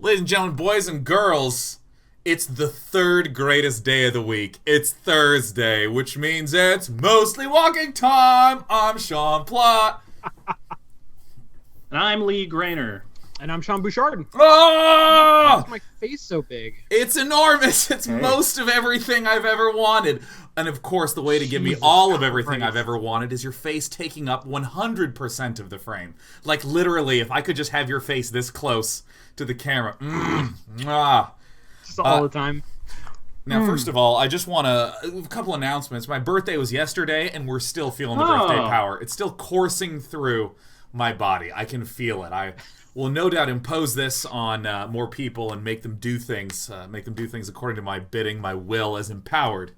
Ladies and gentlemen, boys and girls, it's the third greatest day of the week. It's Thursday, which means it's mostly walking time. I'm Sean Plott. And I'm Lee Grainer. And I'm Sean Bouchard. Oh! Why is my face so big? It's enormous. It's most of everything I've ever wanted. And of course, the way to give me all of everything I've ever wanted is your face taking up 100% of the frame. Like, literally, if I could just have your face this close to the camera. Just all the time. Now, first of all, I just want a couple announcements. My birthday was yesterday, and we're still feeling the birthday power. It's still coursing through my body. I can feel it. I will no doubt impose this on more people and make them do things according to my bidding. My will is empowered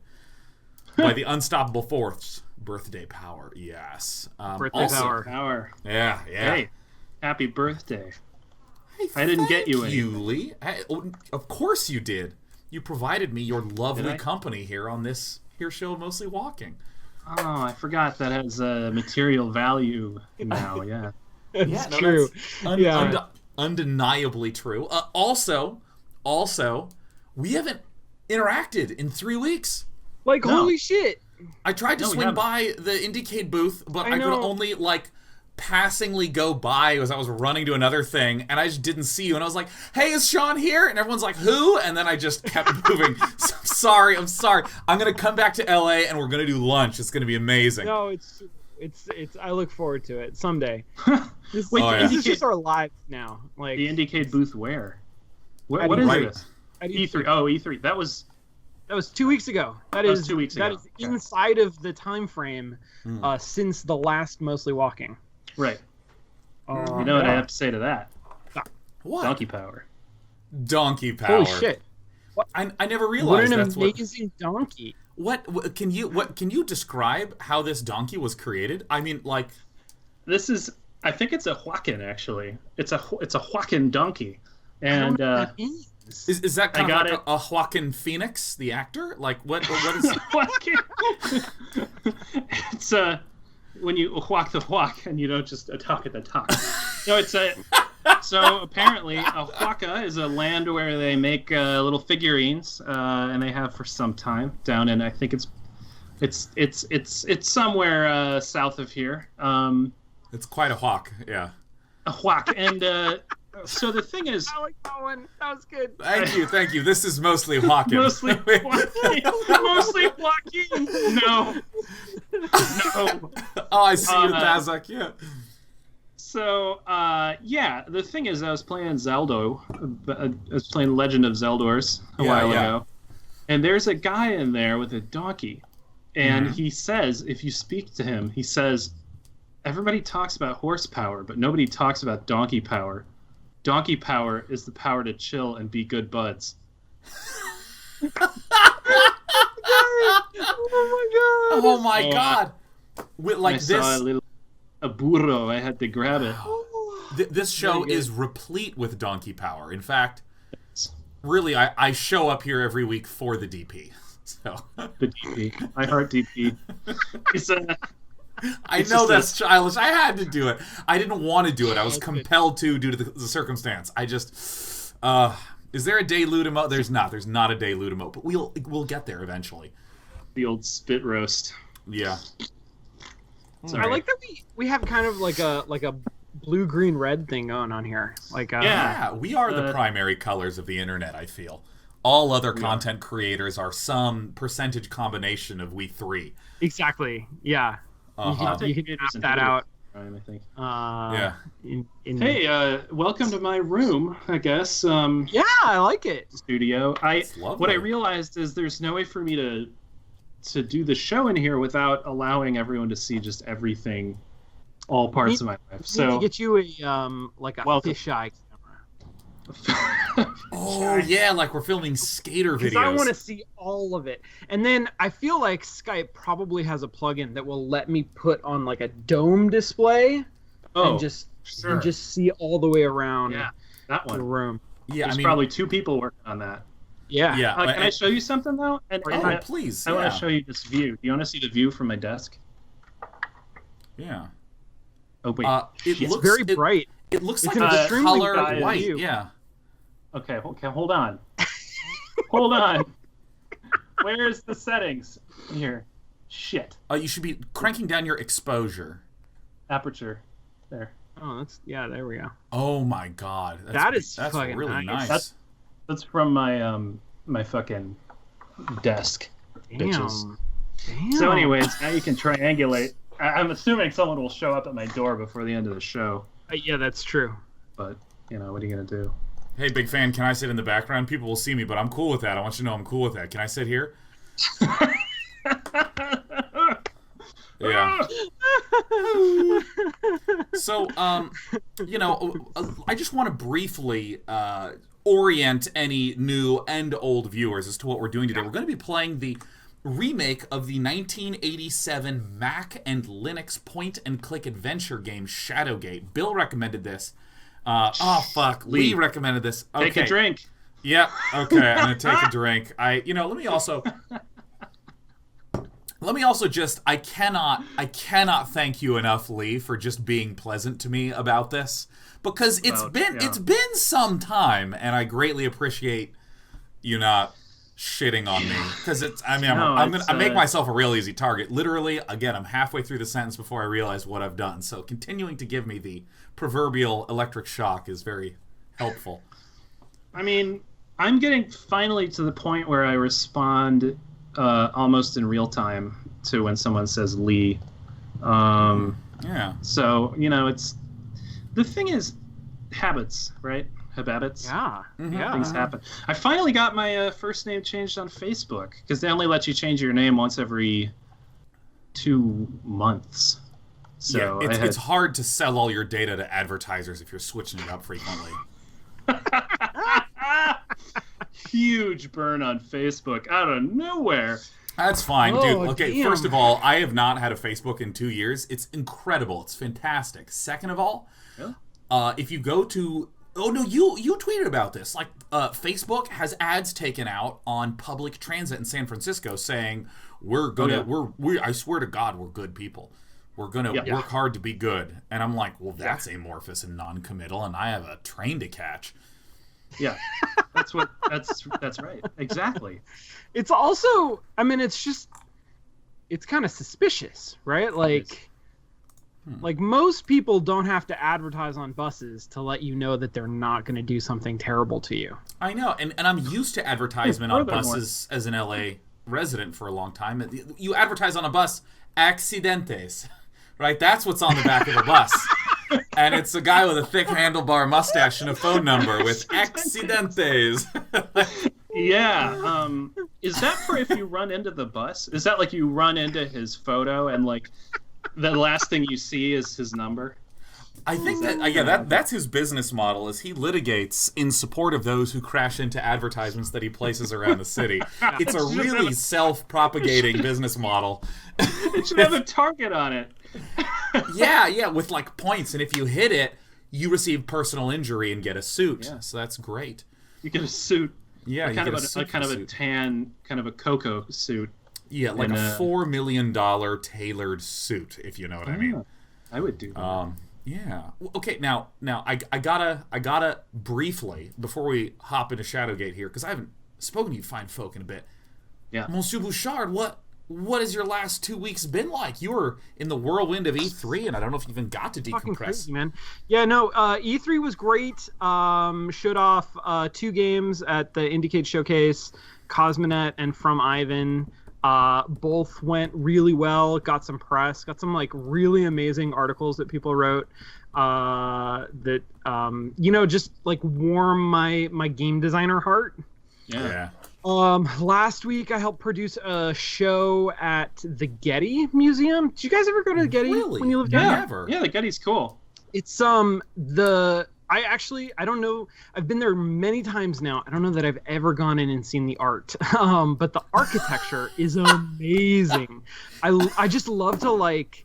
by the unstoppable force. Birthday power, yes. Birthday power. Yeah. Hey, happy birthday. I didn't get you any. Lee. Of course you did. You provided me your lovely company here on this here show, Mostly Walking. Oh, I forgot that has material value now, yeah. It's true. Undeniably true. Also, we haven't interacted in 3 weeks. Like, holy shit. I tried to swing by the Indiecade booth, but I could only, passingly go by as I was running to another thing, and I just didn't see you, and I was like, hey, is Sean here? And everyone's like, who? And then I just kept moving. So, I'm sorry. I'm going to come back to LA, and we're going to do lunch. It's going to be amazing. No, it's I look forward to it someday. This is just our lives now. Like, the Indiecade booth where? What is this? E3. Oh, E3. That was 2 weeks ago. That is 2 weeks ago. That is inside of the time frame since the last Mostly Walking. Right. You know what I have to say to that? What? Donkey power. Donkey power. Holy shit! I never realized what an that's amazing donkey. What can you describe how this donkey was created? I mean, like, this is. I think it's a Huacan, actually. It's a Huacan donkey, and is that kind of like a Joaquin Phoenix, the actor? Like, what is? It's when you whack the whack and you don't just talk at the talk. No, it's a. So apparently, a huaca is a land where they make little figurines, and they have for some time down in. I think it's somewhere south of here. It's quite a hawk, yeah. A whack, and so the thing is. I like that one. That was good. Thank you. This is mostly Hawking. Mostly Joaquin. No. Oh, I see your Tazak, yeah. So, the thing is, I was playing Zelda. I was playing Legend of Zeldors a while ago. And there's a guy in there with a donkey. And he says, if you speak to him, he says, everybody talks about horsepower, but nobody talks about donkey power. Donkey power is the power to chill and be good buds. Oh my god! With, like, I saw a burro. I had to grab it. This show is replete with donkey power. In fact, really, I show up here every week for the DP. So the DP. I heart DP. I know that's childish. I had to do it. I didn't want to do it. I was compelled to due to the circumstance. I just... is there a Delude emote? There's not. There's not a Delude emote, but we'll get there eventually. The old spit roast. Yeah. I like that we have kind of like a blue, green, red thing going on here. Like we are the primary colors of the internet, I feel. All other content creators are some percentage combination of we three. Exactly. Yeah. You can map that out. I think. Hey, welcome to my room, I guess. Yeah, I like it. Studio. What I realized is there's no way for me to do the show in here without allowing everyone to see just everything, all parts of my life. So get you a fisheye camera. Oh yeah, like we're filming skater videos. Because I want to see all of it. And then I feel like Skype probably has a plugin that will let me put on like a dome display and just see all the way around that one. the room. Yeah, there's probably 2 people working on that. Yeah. Can I show you something though? Please. I want to show you this view. Do you want to see the view from my desk? Yeah. Oh wait. It's very bright. It looks It's like an a extremely color bright white. view. Yeah. Okay, hold on. Hold on. Where's the settings? Here. Shit. You should be cranking down your exposure. Aperture. There. Oh, there we go. Oh my god. That's fucking really nice. That's from my my fucking desk. Bitches. Damn. So anyways, now you can triangulate. I'm assuming someone will show up at my door before the end of the show. Yeah, that's true. But, what are you going to do? Hey, big fan, can I sit in the background? People will see me, but I'm cool with that. I want you to know I'm cool with that. Can I sit here? Yeah. So, I just want to briefly orient any new and old viewers as to what we're doing today. We're going to be playing the remake of the 1987 Mac and Linux point-and-click adventure game Shadowgate. Bill recommended this. Lee recommended this. Okay. Take a drink. Yep. Okay, I'm going to take a drink. Let me also just, I cannot thank you enough, Lee, for just being pleasant to me about this, because it's been some time, and I greatly appreciate you not shitting on me, because I make myself a real easy target. Literally, again, I'm halfway through the sentence before I realize what I've done, so continuing to give me the proverbial electric shock is very helpful. I mean, I'm getting finally to the point where I respond almost in real time to when someone says Lee. Yeah. So, it's... The thing is, habits, right? Habits. Yeah. Mm-hmm. Yeah. Things happen. I finally got my first name changed on Facebook, because they only let you change your name once every 2 months. So yeah, it's hard to sell all your data to advertisers if you're switching it up frequently. Huge burn on Facebook out of nowhere. That's fine, dude. Okay, damn. First of all, I have not had a Facebook in 2 years. It's incredible. It's fantastic. Second of all, if you go to... Oh, no, you tweeted about this. Like, Facebook has ads taken out on public transit in San Francisco saying, I swear to God, we're good people. We're going to work hard to be good. And I'm like, well, that's amorphous and non-committal, and I have a train to catch. Yeah, that's right. Exactly. It's also, it's kind of suspicious, right? Like most people don't have to advertise on buses to let you know that they're not going to do something terrible to you. I know, and I'm used to advertisement on buses as an LA resident for a long time. You advertise on a bus, accidentes, right? That's what's on the back of a bus. And it's a guy with a thick handlebar mustache and a phone number with accidentes. Yeah. Is that for if you run into the bus? Is that like you run into his photo and like the last thing you see is his number? I think that's his business model, is he litigates in support of those who crash into advertisements that he places around the city. It's a really self-propagating business model. It should have a target on it. yeah, with like points, and if you hit it, you receive personal injury and get a suit. Yeah. So that's great. You get a suit. Yeah, kind of a tan, kind of a cocoa suit. Yeah, like a $4 million tailored suit, if you know what I mean. I would do that. Yeah. Okay. Now, I gotta briefly, before we hop into Shadowgate here, because I haven't spoken to you fine folk in a bit. Yeah. Monsieur Bouchard, what has your last 2 weeks been like? You were in the whirlwind of E3, and I don't know if you even got to decompress. Fucking crazy, man. Yeah, no, E3 was great. Showed off 2 games at the Indicate Showcase, Cosmonet and From Ivan. Both went really well. Got some press. Got some like really amazing articles that people wrote that just like warm my game designer heart. Yeah. Last week I helped produce a show at the Getty Museum. Did you guys ever go to the Getty when you lived there? Never. Yeah, the Getty's cool. It's I don't know. I've been there many times now. I don't know that I've ever gone in and seen the art. But the architecture is amazing. I just love to like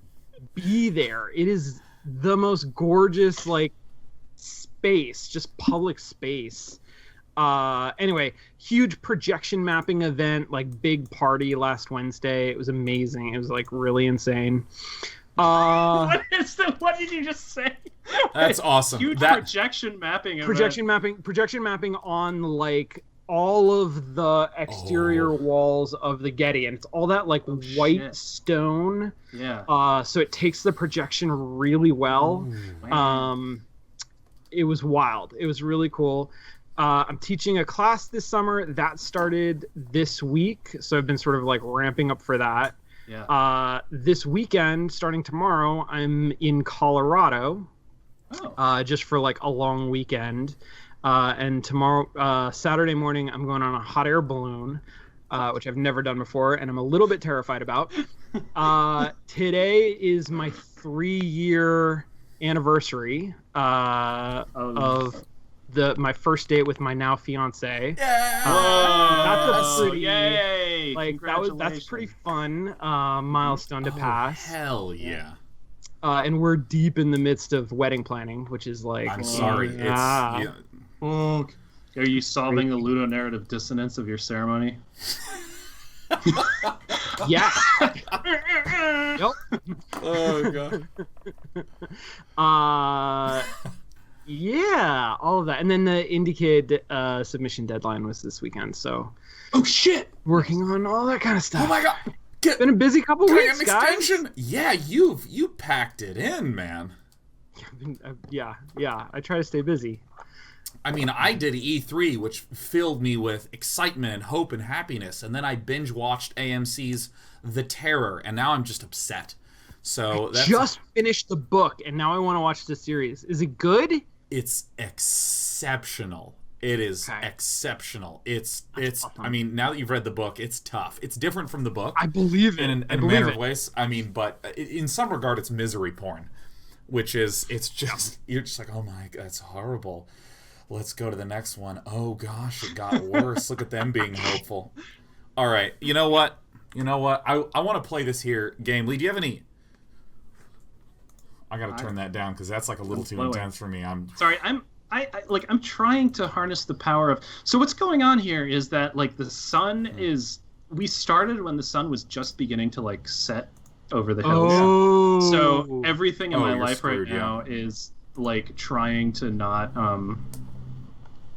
be there. It is the most gorgeous like space, just public space. Anyway, huge projection mapping event, like big party last Wednesday. It was amazing. It was like really insane. What did you just say? That's awesome. Huge projection mapping. Projection mapping on like all of the exterior walls of the Getty, and it's all that like white stone. Yeah. So it takes the projection really well. Ooh, it was wild. It was really cool. I'm teaching a class this summer that started this week, so I've been sort of like ramping up for that. Yeah. This weekend, starting tomorrow, I'm in Colorado. Just for like a long weekend. And tomorrow, Saturday morning, I'm going on a hot air balloon, which I've never done before, and I'm a little bit terrified about. Today is my 3-year anniversary of my first date with my now fiance. That's a pretty yay! Like that's pretty fun milestone to pass. Hell yeah! And we're deep in the midst of wedding planning, which is like I'm sorry. Are you solving the ludonarrative dissonance of your ceremony? Yeah. Yep. Oh god. Yeah, all of that, and then the indicated submission deadline was this weekend. So. Oh shit! Working on all that kind of stuff. Oh my god. Been a busy couple weeks, guys. Extension? Yeah, you packed it in, man. Yeah. I try to stay busy. I mean, I did E3, which filled me with excitement and hope and happiness, and then I binge watched AMC's The Terror, and now I'm just upset. So I just finished the book, and now I want to watch the series. Is it good? It's exceptional. It is exceptional. It's. I mean, now that you've read the book, it's tough. It's different from the book. I believe it. In a manner of ways. I mean, but in some regard, it's misery porn, which is you're just like, oh my god, it's horrible. Let's go to the next one. Oh gosh, it got worse. Look at them being hopeful. All right, you know what? I want to play this here game. Lee, do you have any? I gotta turn that down because that's like a little too intense for me. I'm sorry. I'm trying to harness the power of. So what's going on here is that like the sun is. We started when the sun was just beginning to like set over the hills. Oh. So everything in my life right now is like trying to not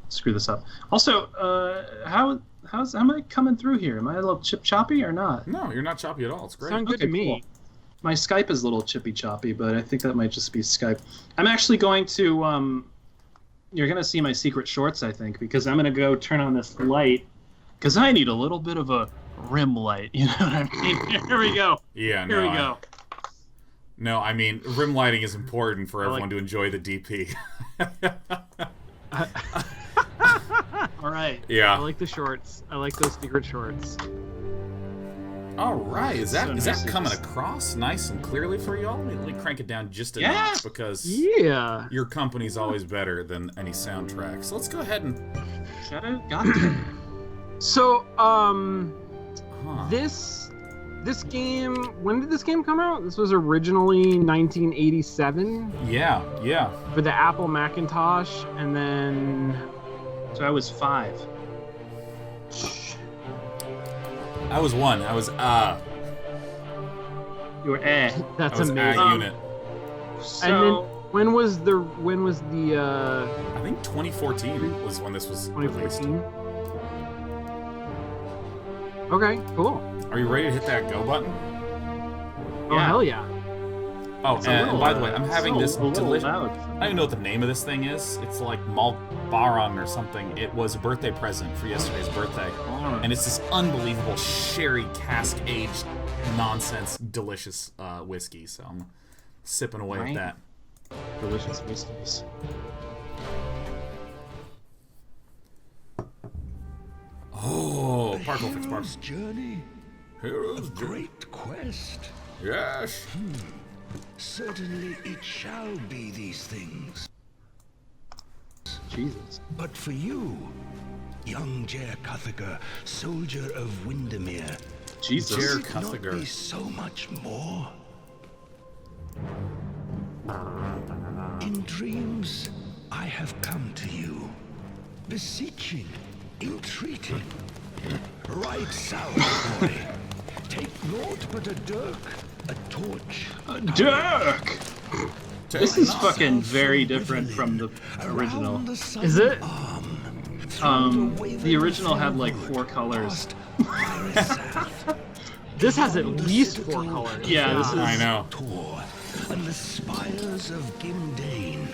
screw this up. Also, how am I coming through here? Am I a little choppy or not? No, you're not choppy at all. It's great. Sound good to me. Cool. My Skype is a little chippy choppy, but I think that might just be Skype. I'm actually going to you're going to see my secret shorts, I think, because I'm going to go turn on this light because I need a little bit of a rim light. You know what I mean? Here we go. Yeah, Here we go. No, I mean, rim lighting is important for everyone to enjoy the DP. All right. Yeah. I like the shorts. I like those secret shorts. All right. Is that coming across nice and clearly for y'all? Let me crank it down just a notch because your company's always better than any soundtrack. So let's go ahead and Shadowgate. So, this game, when did this game come out? This was originally 1987. Yeah. For the Apple Macintosh, and then. So I was 5. I was 1. I was You were That's I was amazing. unit. So and then when was the I think 2014 was when this was released. 2014? Okay, cool. Are you ready to hit that go button? Oh hell yeah. Oh, and by the way, I'm having this delicious. I loud. don't even know what the name of this thing is. It's like Malbaron or something. It was a birthday present for yesterday's birthday. And it's this unbelievable sherry cask-aged nonsense, delicious whiskey. So I'm sipping away at that. Delicious whiskeys. Oh, Parkle Fix Park. Journey. Hero's A great quest. Yes. Certainly it shall be these things. Jesus. But for you, young Jer Cuthager, soldier of Windermere, Jesus. Jer could not Cuthager. be so much more. In dreams, I have come to you, beseeching, entreating. Right south, boy. Take naught but a dirk, a torch. Dirk! This is fucking very different from the original. Is it? The original had like 4 colors. This has at least 4 colors. Yeah, this is... I know. And the spires of Gimdane,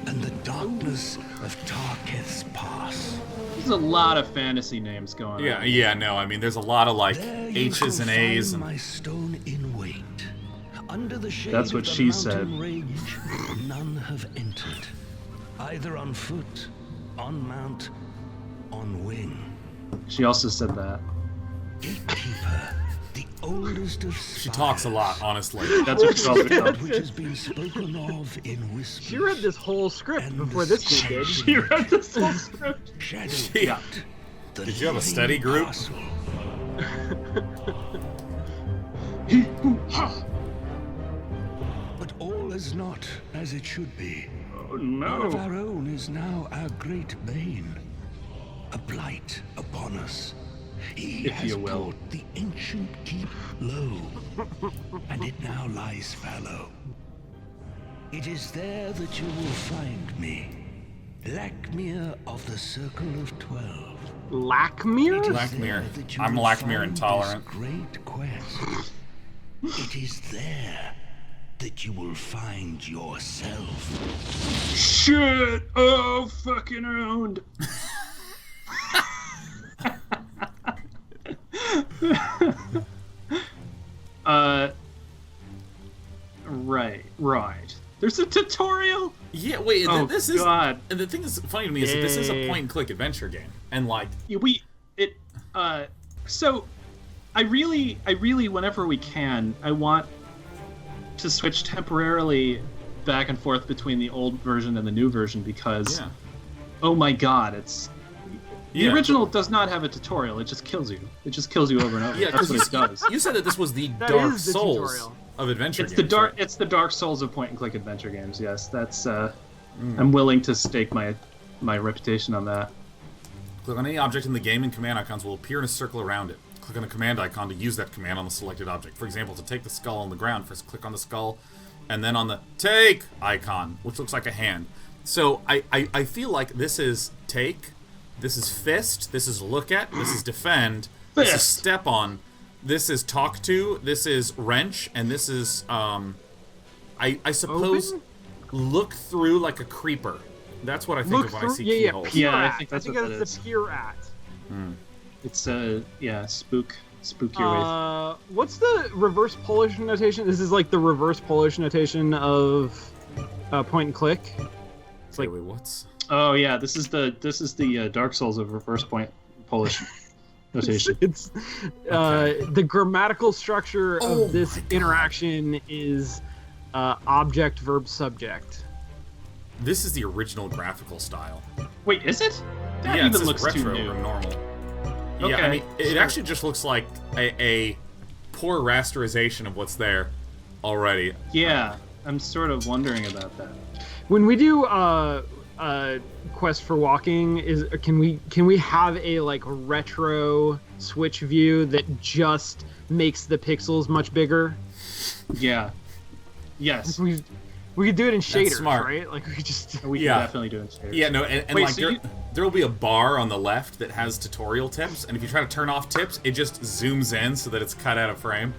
and the darkness of Tarketh's Pass. There's a lot of fantasy names going on. Yeah, no, I mean, there's a lot of, like, There you H's and can A's. find And... my stone in wait. Under the shade That's what of the she said. mountain range, none have entered. Either on foot, on mount, on wing. She also said that. Gatekeeper, the oldest of She talks a lot, honestly. That's what she also said. which has been spoken of in whispers. She read this whole script before this kid did. She read this whole script. Shadowgate, Yeah. the Did you have a living study group? castle. But all is not as it should be. Oh One of no. our own is now our great bane, a blight upon us. He If has you will. brought the ancient keep low, and it now lies fallow. It is there that you will find me, Lackmere of the Circle of 12. Lackmere? It is Lackmere. there that you I'm will Lackmere find intolerant. this great quest. It is there that you will find yourself. Shit! Oh, fucking owned. Right. There's a tutorial? Yeah, wait, Oh, this is... God. And the thing that's funny to me is that this is a Yay. point-and-click adventure game. And, like... So, I really, whenever we can, I want to switch temporarily back and forth between the old version and the new version because, Yeah. oh my god, it's... The Yeah. original does not have a tutorial, it just kills you. It just kills you over and over. Yeah, That's because what it does. you said that this was the That Dark is the Souls tutorial. of adventure It's games. the Dark Souls of point-and-click adventure games, yes. That's, I'm willing to stake my reputation on that. Click on any object in the game and command icons will appear in a circle around it. Click on a command icon to use that command on the selected object. For example, to take the skull on the ground, first click on the skull, and then on the take icon, which looks like a hand. So I feel like this is take, this is fist, this is look at, this is defend, this is Fist. step on, this is talk to, this is wrench, and this is, I suppose, Open? look through like a creeper. That's what I think Look of when through, I see yeah, keyholes. peer Yeah, I at. think that's what that that's is. the peer at. It's spook your way. What's the reverse Polish notation? This is like the reverse Polish notation of point and click. It's like Wait, what's... Oh yeah, this is the Dark Souls of reverse point Polish notation. it's the grammatical structure Oh of this my God. interaction is object verb subject. This is the original graphical style. Wait, is it? That Yeah, it even says looks retro too or new. normal. Yeah, I Okay, mean, it actually just looks like a poor rasterization of what's there already. Yeah, I'm sort of wondering about that. When we do quest for walking, can we have a like retro switch view that just makes the pixels much bigger? Yeah. Yes. We could do it in shaders, smart. right? Like we could just. We Yeah. can definitely do it in shaders. Yeah, no, and Wait, like so there will be a bar on the left that has tutorial tips, and if you try to turn off tips, it just zooms in so that it's cut out of frame.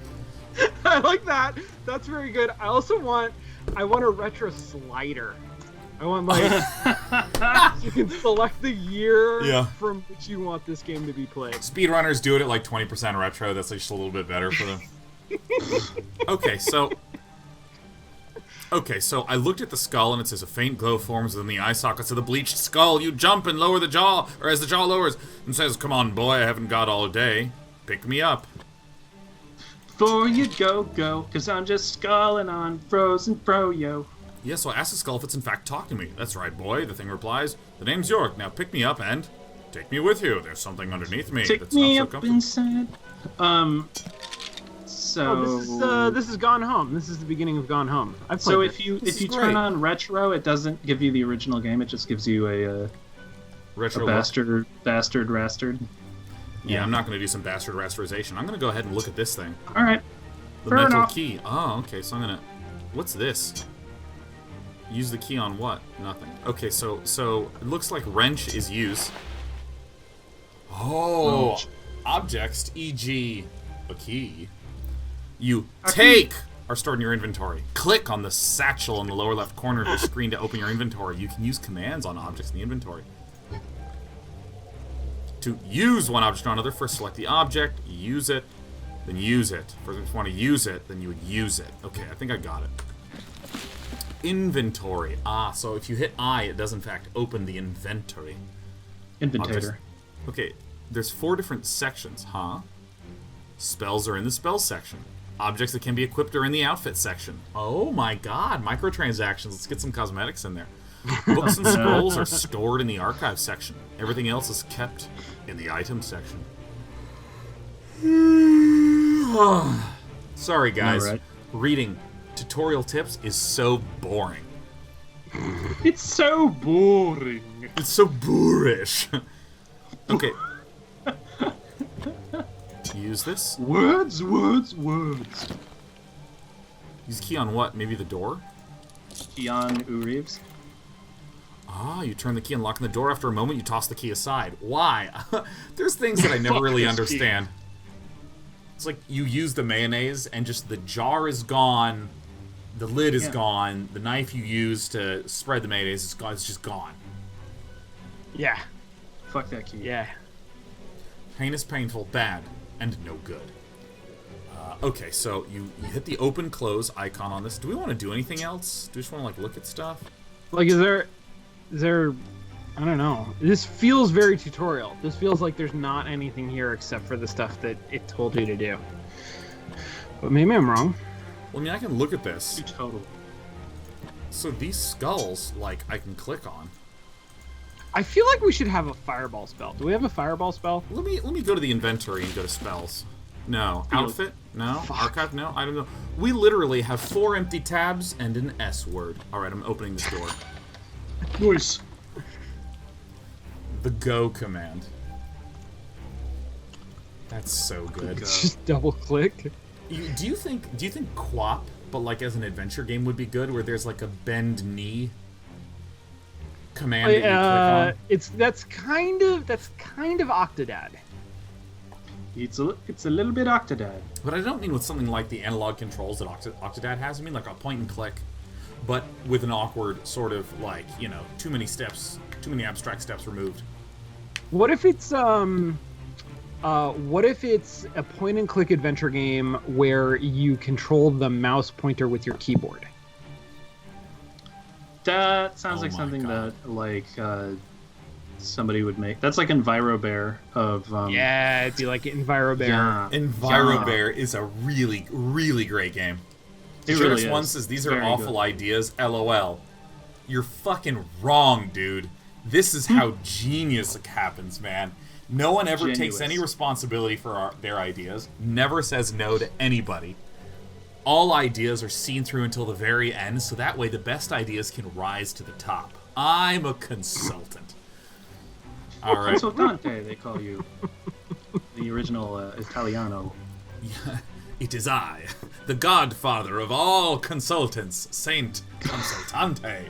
I like that. That's very good. I also want a retro slider. I want like you can select the year Yeah. from which you want this game to be played. Speedrunners do it at like 20% retro. That's just a little bit better for them. Okay, so I looked at the skull and it says a faint glow forms within the eye sockets of the bleached skull. You jump and lower the jaw, or as the jaw lowers, and says, "Come on, boy, I haven't got all day. Pick me up." Before you go, cause I'm just sculling on frozen froyo. Yeah, so I asked the skull if it's in fact talking to me. "That's right, boy," the thing replies. "The name's York. Now pick me up and take me with you. There's something underneath me Take that's me not so up comfortable." inside. So This is Gone Home. This is the beginning of Gone Home. I've played so this. if you This is turn great. on retro, it doesn't give you the original game. It just gives you a Retro. bastard rastard. Yeah, I'm not going to do some bastard rasterization. I'm going to go ahead and look at this thing. All right. The Fair mental enough. key. Oh, okay, so I'm gonna... What's this? Use the key on what? Nothing. Okay, so it looks like wrench is use. Oh, objects, e.g. a key. You take are stored in your inventory. Click on the satchel in the lower left corner of your screen to open your inventory. You can use commands on objects in the inventory. To use one object on another, first select the object, use it, then use it. First, if you want to use it, then you would use it. Okay, I think I got it. Inventory. Ah, so if you hit I, it does in fact open the inventory. Inventator. Okay, there's 4 different sections, huh? Spells are in the spells section. Objects that can be equipped are in the outfit section. Oh my god, microtransactions. Let's get some cosmetics in there. Books and scrolls are stored in the archive section. Everything else is kept in the item section. Sorry, guys. All right. Reading tutorial tips is so boring. It's so boring. It's so boorish. Okay. Use this. Words. Use key on what? Maybe the door? Keanu Reeves. Ah, you turn the key and lock in the door. After a moment, you toss the key aside. Why? There's things that I never Fuck really this understand. It's like you use the mayonnaise and just the jar is gone, the lid is gone, the knife you use to spread the mayonnaise is gone. It's just gone. Yeah. Fuck that key. Yeah. Heinous, painful, bad, and no good. Okay, so you hit the open close icon on this. Do we want to do anything else? Do we just want to like look at stuff? Like, is there I don't know. This feels very tutorial. This feels like there's not anything here except for the stuff that it told you to do. But maybe I'm wrong. Well, I mean, I can look at this. Total. So these skulls, like, I can click on. I feel like we should have a fireball spell. Do we have a fireball spell? Let me go to the inventory and go to spells. No. Outfit? No. Fuck. Archive? No. I don't know. We literally have 4 empty tabs and an S word. Alright, I'm opening this door. Nice. The go command. That's so good. Just double click. Do you think QWOP, but like as an adventure game, would be good, where there's like a bend knee command that you click on? That's kind of Octodad. It's a little bit Octodad. But I don't mean with something like the analog controls that Octodad has. I mean like a point and click, but with an awkward sort of like, you know, too many abstract steps removed. What if it's a point and click adventure game where you control the mouse pointer with your keyboard? That sounds like my something God. that like somebody would make. That's like EnviroBear of Yeah, it'd be like EnviroBear. Yeah. EnviroBear is a really, really great game. It Sheriff's really is. one says these are Very awful good. ideas. LOL. You're fucking wrong, dude. This is how genius happens, man. No one ever takes Genuous. any responsibility for their ideas. Never says no to anybody. All ideas are seen through until the very end, so that way the best ideas can rise to the top. I'm a consultant. All right. Consultante, they call you. The original Italiano. It is I, the godfather of all consultants, Saint Consultante.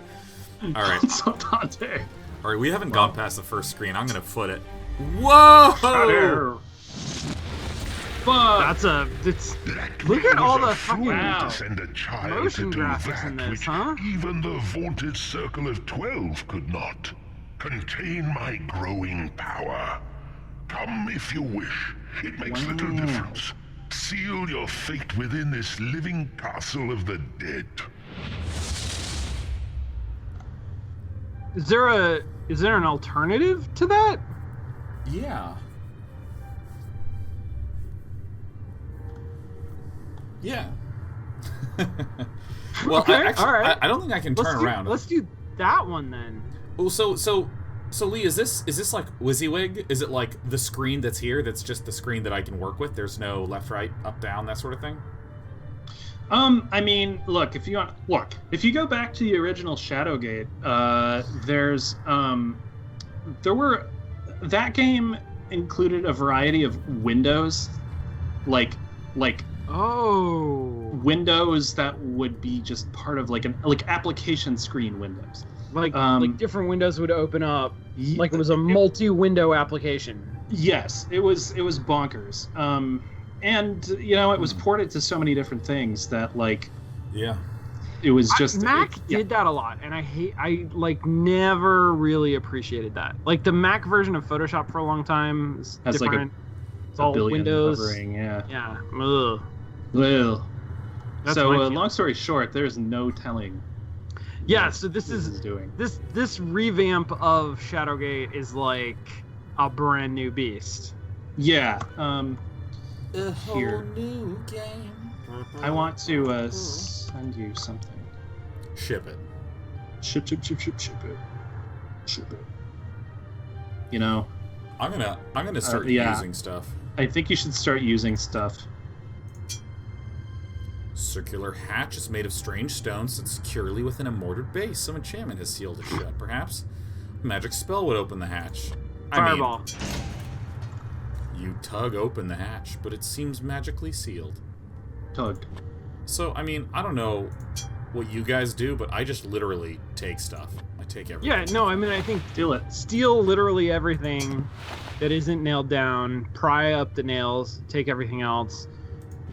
All right. Consultante. All right, we haven't gone past the first screen. I'm going to foot it. Whoa! Fuck. Look at all the fool fucking to send a child motion to do graphics in that this, which huh? even the vaunted Circle of 12 could not. Contain my growing power. Come if you wish. It makes little difference. Seal your fate within this living castle of the dead. Is there an alternative to that? Yeah. Yeah. Well, Okay, actually, all right. I don't think I can turn around. Let's do that one then. Well, so Lee, is this like WYSIWYG? Is it like the screen that's here? That's just the screen that I can work with. There's no left, right, up, down, that sort of thing. I mean, look, if you go back to the original Shadowgate, that game included a variety of windows, like Oh. windows that would be just part of like application screen windows. Like different windows would open up, like it was a multi-window application. Yes, it was bonkers. And it was ported to so many different things that it was just Mac did that a lot, and I never really appreciated that. Like the Mac version of Photoshop for a long time is has different. It's all Windows. Hovering, yeah. Ugh. Well, so my long story short, there's no telling. Yeah, so this is doing this revamp of Shadowgate is like a brand new beast. Yeah. A whole Here. new game. I want to send you something. Ship it. Ship it. Ship it. I'm gonna start yeah. using stuff. I think you should start using stuff. Circular hatch is made of strange stones set securely within a mortared base. Some enchantment has sealed it shut, perhaps. A magic spell would open the hatch. Fireball. You tug open the hatch, but it seems magically sealed. Tug. So, I don't know what you guys do, but I just literally take stuff. I take everything. Yeah, no, I think Do it. steal literally everything that isn't nailed down, pry up the nails, take everything else,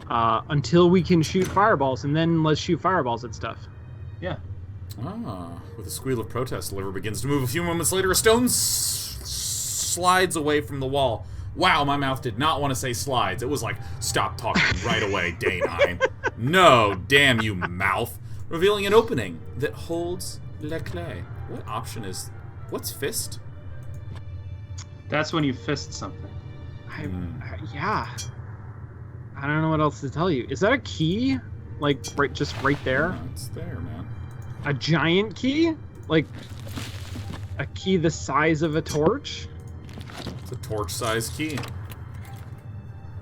until we can shoot fireballs, and then let's shoot fireballs at stuff. Yeah. With a squeal of protest, the lever begins to move. A few moments later, a stone slides away from the wall. Wow, my mouth did not want to say slides. It was like, stop talking right away, Danine. No, damn you, mouth. Revealing an opening that holds la clé. What option is... What's fist? That's when you fist something. Yeah. I don't know what else to tell you. Is that a key? Like, just right there? Yeah, it's there, man. A giant key? Like, a key the size of a torch? It's a torch-sized key.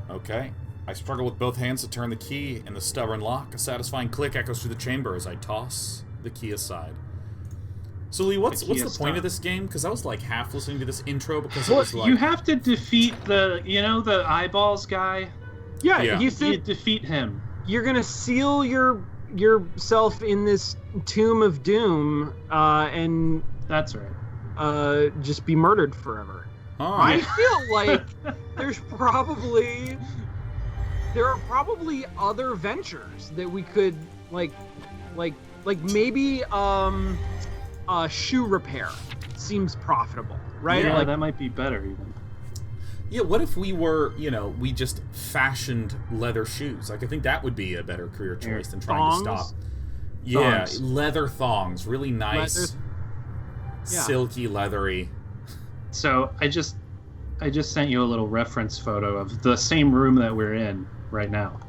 Okay. I struggle with both hands to turn the key in the stubborn lock. A satisfying click echoes through the chamber as I toss the key aside. So, Lee, what's the point of this game? Because I was like half listening to this intro because it was like... You have to defeat the eyeballs guy. Yeah. You You defeat him. You're gonna seal yourself in this tomb of doom, and That's right. just be murdered forever. Oh. I feel like there are probably other ventures that we could like maybe shoe repair seems profitable, right? Yeah, Like that might be better even. Yeah, what if we were, we just fashioned leather shoes? Like, I think that would be a better career choice than trying to stop. Yeah, Thongs. leather thongs. Really nice, Yeah. silky, leathery. So I just sent you a little reference photo of the same room that we're in right now.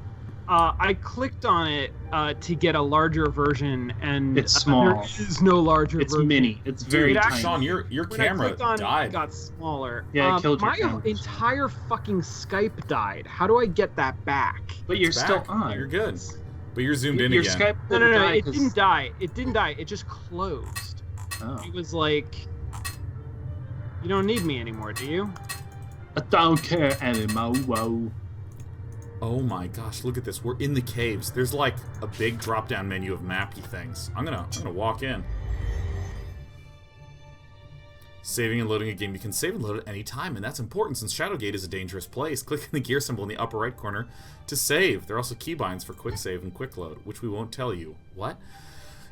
I clicked on it to get a larger version, and It's small. There is no larger It's version. mini. It's very Dude, tiny. Sean, your When camera I clicked on died. it got smaller. Yeah, it killed your my camera. entire fucking Skype died. How do I get that back? But you're It's still back. on. You're good. But you're zoomed in Your again. Skype No, didn't die it 'cause- didn't die. It didn't die. It just closed. Oh. It was like, you don't need me anymore, do you? I don't care anymore. Whoa. Oh my gosh, look at this. We're in the caves. There's like a big drop-down menu of mappy things. I'm gonna walk in. Saving and loading a game. You can save and load at any time, and that's important since Shadowgate is a dangerous place. Click on the gear symbol in the upper right corner to save. There are also keybinds for quick save and quick load, which we won't tell you. What?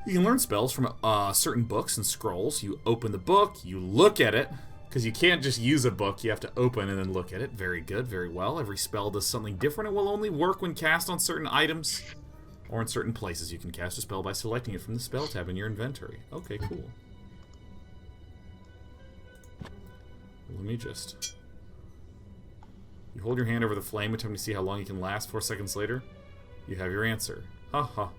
You can learn spells from certain books and scrolls. You open the book, you look at it, because you can't just use a book, you have to open and then look at it. Very good, very well. Every spell does something different. It will only work when cast on certain items or in certain places. You can cast a spell by selecting it from the spell tab in your inventory. Okay, cool. Let me just... You hold your hand over the flame, attempting to see how long you can last. 4 seconds later, you have your answer. Ha ha.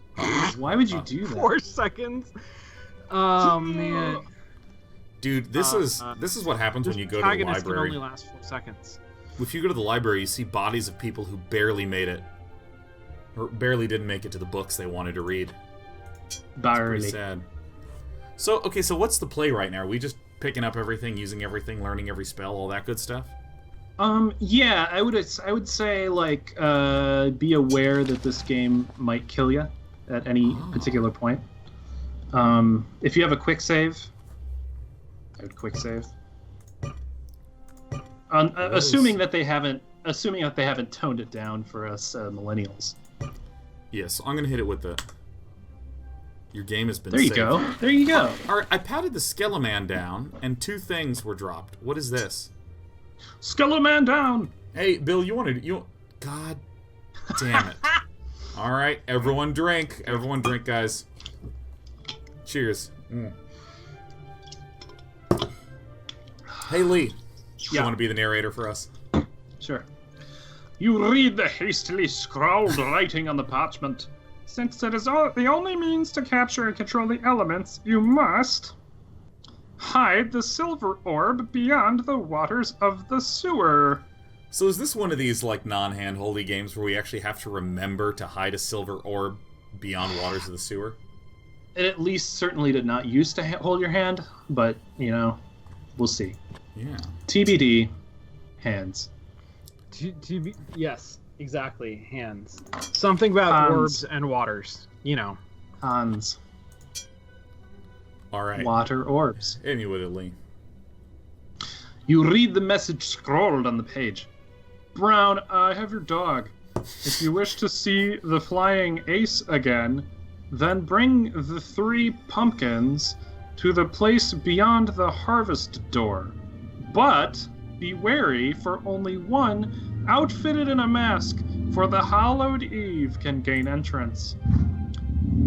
Why would you do that? 4 seconds. Oh man. Dude, this is what happens when you go to the Protagonist can library. only last 4 seconds. If you go to the library, you see bodies of people who barely made it. Or barely didn't make it to the books they wanted to read. Barely. Pretty sad. So, okay, so what's the play right now? Are we just picking up everything, using everything, learning every spell, all that good stuff? Yeah, I would say like be aware that this game might kill you at any particular point. If you have a quick save, I would quick save. Assuming that they haven't toned it down for us millennials. Yes, I'm gonna hit it with the. Your game has been There you saved. go. There you go. All right, I patted the Skeleman down, and 2 things were dropped. What is this? Skeleman down. Hey, Bill, God damn it! All right, everyone drink. Everyone drink, guys. Cheers. Hey, Lee. You want to be the narrator for us? Sure. You read the hastily scrawled writing on the parchment. Since it is the only means to capture and control the elements, you must hide the silver orb beyond the waters of the sewer. So is this one of these, like, non-hand-holdy games where we actually have to remember to hide a silver orb beyond waters of the sewer? It at least certainly did not used to hold your hand, but, we'll see. Yeah. TBD, hands. Yes, exactly, hands. Something about orbs and waters, Hands. All right. Water orbs. Hit me with it, Lee. You read the message scrawled on the page. Brown, I have your dog. If you wish to see the flying ace again, then bring the 3 pumpkins to the place beyond the harvest door. But be wary, for only one, outfitted in a mask, for the hallowed eve can gain entrance.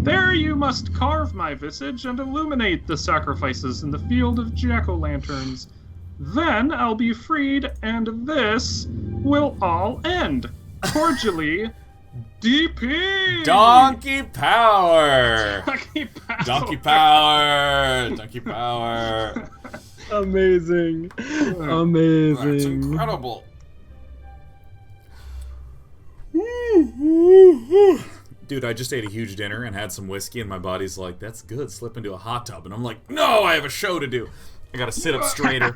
There you must carve my visage and illuminate the sacrifices in the field of jack-o'-lanterns. Then I'll be freed, and this will all end. Cordially, DP! Donkey Power! Donkey Power! Donkey Power! Donkey Power! Amazing. Amazing. That's incredible. Dude, I just ate a huge dinner and had some whiskey, and my body's like, that's good, slip into a hot tub. And I'm like, no, I have a show to do. I gotta sit up straighter.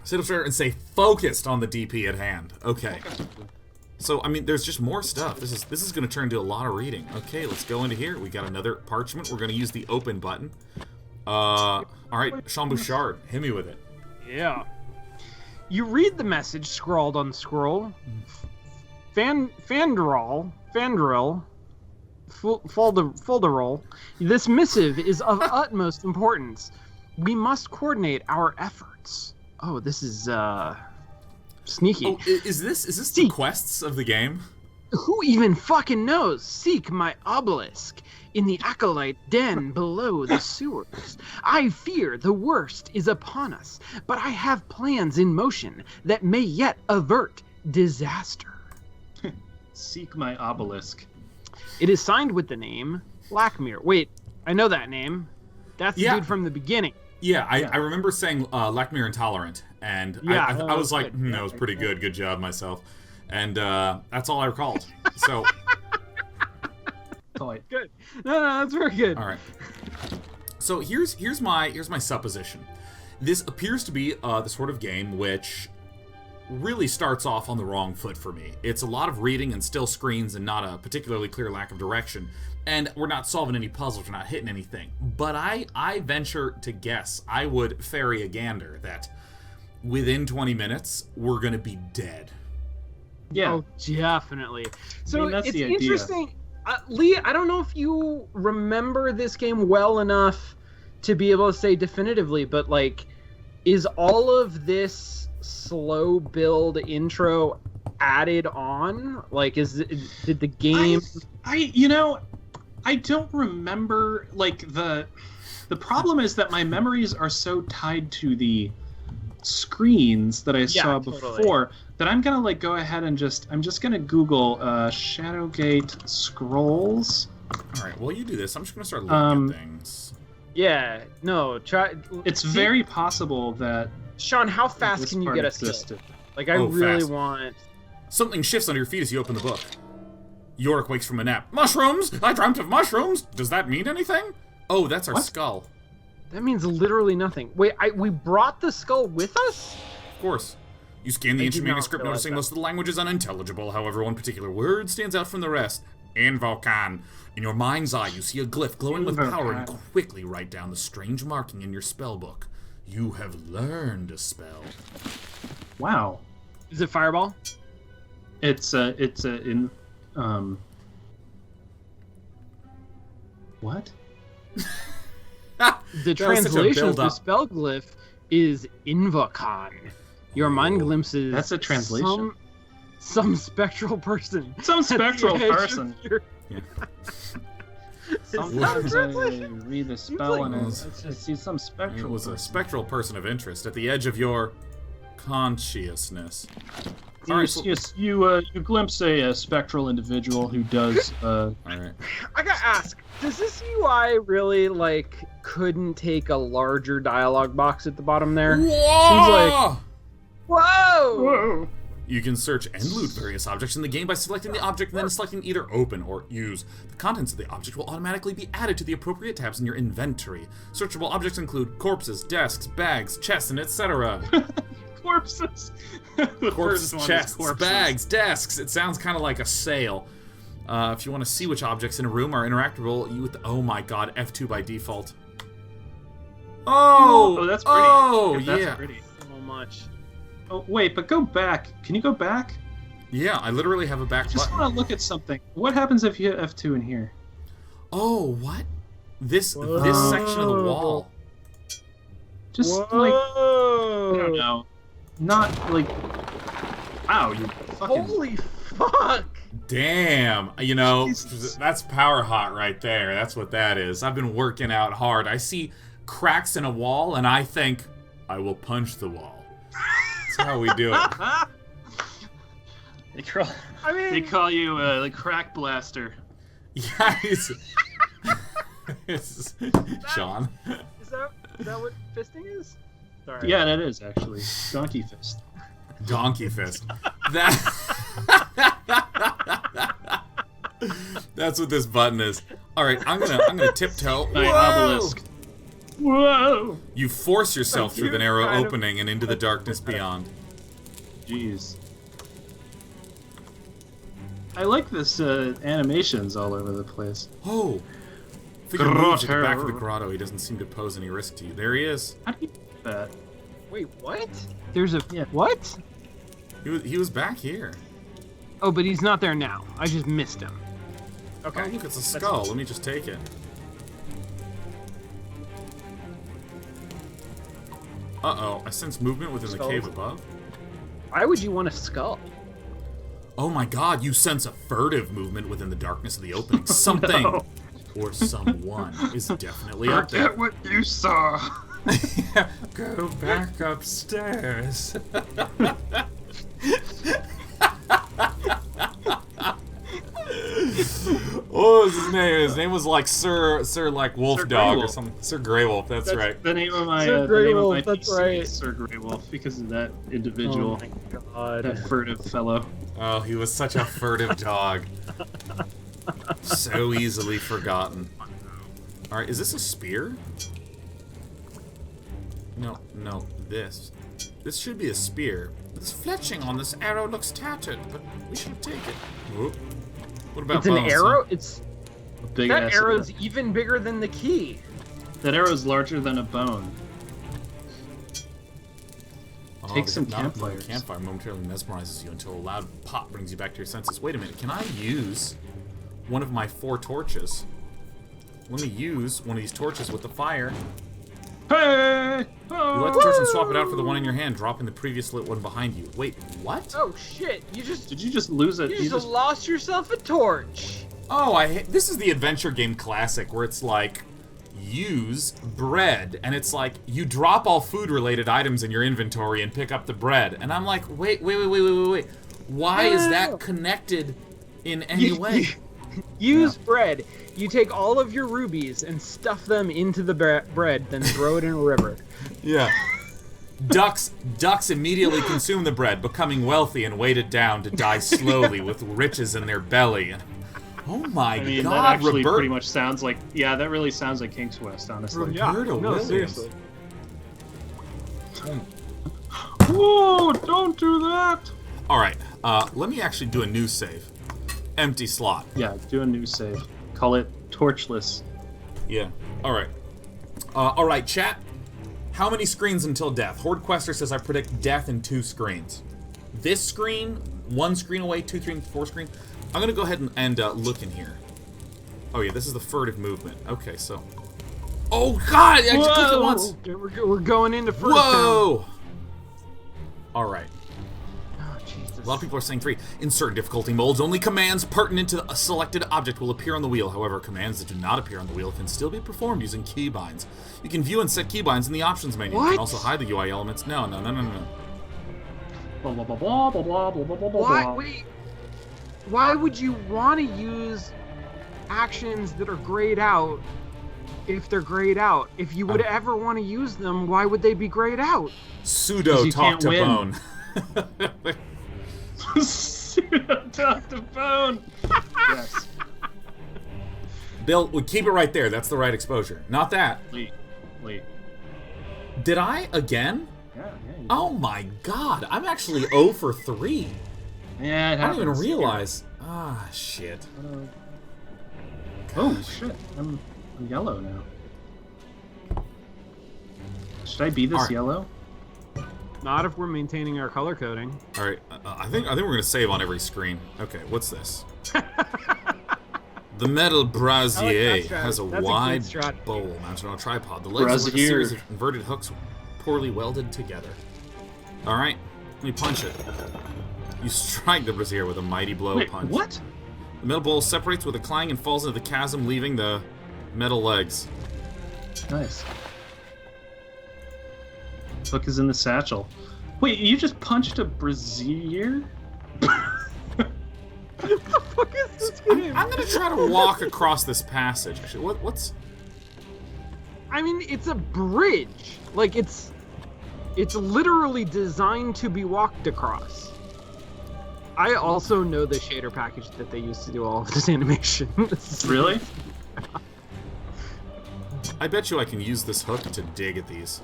Sit up straighter and stay focused on the DP at hand. Okay. So, I mean, there's just more stuff. This is gonna turn into a lot of reading. Okay, let's go into here. We got another parchment. We're gonna use the open button. Alright, Sean Bouchard, hit me with it. Yeah. You read the message scrawled on the scroll. Fandral, Folderol. This missive is of utmost importance. We must coordinate our efforts. Oh, this is sneaky. Oh, is this the quests of the game? Who even fucking knows? Seek my obelisk in the acolyte den below the sewers. I fear the worst is upon us, but I have plans in motion that may yet avert disaster. Seek my obelisk. It is signed with the name Lackmere. Wait, I know that name. That's the dude from the beginning. Yeah, I remember saying Lackmere Intolerant, and I was like, that was pretty good. Good job, myself. And that's all I recalled. So... Good. No, that's very good. All right. So here's my supposition. This appears to be the sort of game which really starts off on the wrong foot for me. It's a lot of reading and still screens and not a particularly clear lack of direction. And we're not solving any puzzles, we're not hitting anything. But I venture to guess, I would ferry a gander that within 20 minutes, we're going to be dead. Yeah. Oh, definitely. So that's it's the idea. interesting. Lee, I don't know if you remember this game well enough to be able to say definitively, but like, is all of this slow build intro added on? Like, did the game? I don't remember. Like the problem is that my memories are so tied to the screens that I saw before that I'm gonna like go ahead and I'm just gonna Google Shadowgate scrolls. All right, well you do this. I'm just gonna start looking at things. Yeah, no, try. It's very possible that Sean, how fast can you get us killed? Like, I really fast. want. Something shifts under your feet as you open the book. Yorick wakes from a nap. Mushrooms! I dreamt of mushrooms! Does that mean anything? Oh, that's our skull. That means literally nothing. Wait, we brought the skull with us? course. You scan the ancient manuscript, noticing that. most of the language is unintelligible. However, one particular word stands out from the rest. Invocan. In your mind's eye, you see a glyph glowing with power and quickly write down the strange marking in your spell book. You have learned a spell. Wow. Is it Fireball? What? The translation of the spell glyph is Invocan. Your mind glimpses. That's a translation. Some spectral person. Some spectral person. Yeah. Sometimes I read the spell and I see some spectral. It was person. a spectral person of interest at the edge of your consciousness. Yes, you glimpse a spectral individual who does. All right. I gotta ask, does this UI really couldn't take a larger dialogue box at the bottom there? Whoa! Seems like. Whoa! You can search and loot various objects in the game by selecting the object and then selecting either open or use. The contents of the object will automatically be added to the appropriate tabs in your inventory. Searchable objects include corpses, desks, bags, chests, and etc. Corpses. Corpses, chests, bags, desks. It sounds kind of like a sale. If you want to see which objects in a room are interactable, oh my god, F2 by default. Oh, that's pretty. Oh, that's yeah. Pretty. So much. Oh, wait, but go back. Can you go back? Yeah, I literally have a back I just button. want to look at something. What happens if you hit F2 in here? Oh, what? This section of the wall. Just like I don't know. Not like wow, you fucking Holy fuck! Damn, you know, Jesus. That's power hot right there. That's what that is. I've been working out hard. I see cracks in a wall and I think I will punch the wall. That's how we do it. They call you the crack blaster. Yeah, it's Sean. Is that what fisting is? Sorry. Yeah, that is actually donkey fist. Donkey fist. That's what this button is. All right, I'm gonna tiptoe. My obelisk. Whoa! You force yourself through the narrow opening and into the darkness beyond. Jeez. I like this animations all over the place. Oh! Figure moves at the back of the grotto. He doesn't seem to pose any risk to you. There he is. How do you do that? Wait, what? There's a Yeah. what? He was back here. Oh, but he's not there now. I just missed him. Okay. Oh, look, it's a skull. Let me just take it. Uh-oh, I sense movement within the cave above. Why would you want a skull? Oh my god, you sense a furtive movement within the darkness of the opening. Something or someone is definitely up there. Forget what you saw. Go back upstairs. What was his name? His name was like Sir like Wolf Dog or something. Sir Grey Wolf. That's right. The name of my Sir Grey Wolf. That's PC right. is Sir Grey Wolf because of that individual, Oh my god. that furtive fellow. Oh, he was such a furtive dog. So easily forgotten. All right, is this a spear? No, this. This should be a spear. This fletching on this arrow looks tattered, but we should take it. Whoop. What about It's an bones, arrow? huh? It's Big that ass arrow's even bigger than the key. That arrow's larger than a bone. Oh, Take the some hypnotic campfires. Campfire momentarily mesmerizes you until a loud pop brings you back to your senses. Wait a minute, can I use one of my 4 torches? Let me use one of these torches with the fire. Hey! You light the torch and swap it out for the one in your hand, dropping the previous lit one behind you. Wait, what? Oh shit! Did you just lose it? You just lost yourself a torch. Oh, this is the adventure game classic where it's like, use bread, and it's like, you drop all food-related items in your inventory and pick up the bread. And I'm like, wait. Why is that connected in any way? Use bread. You take all of your rubies and stuff them into the bread, then throw it in a river. Yeah. Ducks immediately consume the bread, becoming wealthy and weighted down to die slowly with riches in their belly. Oh my god, that actually pretty much sounds like, yeah, that really sounds like King's West, honestly. Roberta Williams. Seriously. Whoa! Don't do that. All right. Let me actually do a new save. Empty slot. Yeah, do a new save. Call it torchless. Yeah. All right. All right, chat. How many screens until death? Horde Quester says I predict death in 2 screens. This screen, 1 screen away, 2, 3, 4 screen. I'm gonna go ahead and look in here. Oh yeah, this is the furtive movement. Okay, so. Oh God! I just clicked it once. We're going into furtive. Whoa! All right. Oh, Jesus. A lot of people are saying 3. In certain difficulty modes, only commands pertinent to a selected object will appear on the wheel. However, commands that do not appear on the wheel can still be performed using keybinds. You can view and set keybinds in the options menu. What? You can also hide the UI elements. No. Blah blah blah blah blah blah blah blah blah. Why? Wait. Why would you want to use actions that are grayed out if they're grayed out? If you would ever want to use them, why would they be grayed out? Pseudo talk to bone. Pseudo talk to bone. Yes. Bill, we keep it right there. That's the right exposure. Not that. Wait. Did I again? Yeah. Oh my God! I'm actually 0 for 3. Yeah, it I don't happens. even realize. Ah, shit. Oh shit! I'm yellow now. Should I be this Alright. yellow? Not if we're maintaining our color coding. All right, I think we're gonna save on every screen. Okay, what's this? The metal brazier that strat. has a That's a good wide strat. bowl mounted on a tripod. The legs are like a series of inverted hooks poorly welded together. All right, let me punch it. You strike the brazier with a mighty blow. Wait, punch. what? The metal bowl separates with a clang and falls into the chasm, leaving the metal legs. Nice. Hook is in the satchel. Wait, you just punched a brazier? What the fuck is this game? I'm gonna try to walk across this passage. Actually, what's? I mean, it's a bridge. Like it's literally designed to be walked across. I also know the shader package that they used to do all of this animation. Really? I bet you I can use this hook to dig at these.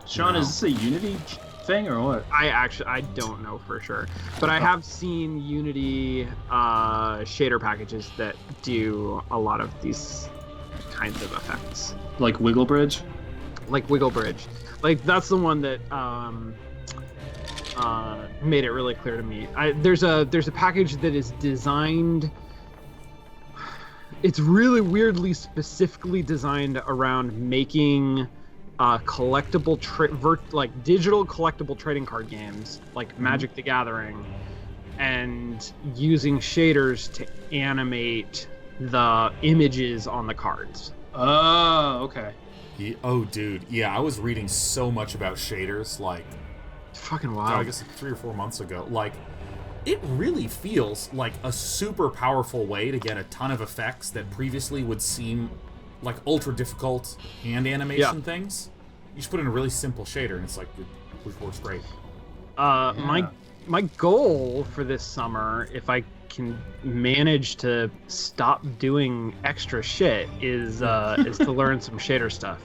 Sean, No. is this a Unity thing or what? I don't know for sure, but I have seen Unity shader packages that do a lot of these kinds of effects, Like Wiggle Bridge? like Wiggle Bridge. Like that's the one that made it really clear to me. There's a package that is designed. It's really weirdly specifically designed around making collectible like digital collectible trading card games like Magic the Gathering, and using shaders to animate the images on the cards. Oh, okay. Oh, dude. Yeah, I was reading so much about shaders, like, It's fucking God, wild. I guess 3 or 4 months ago. Like, it really feels like a super powerful way to get a ton of effects that previously would seem like ultra difficult hand animation things. You just put in a really simple shader, and it's like, it works great. My goal for this summer, if I can manage to stop doing extra shit, is to learn some shader stuff.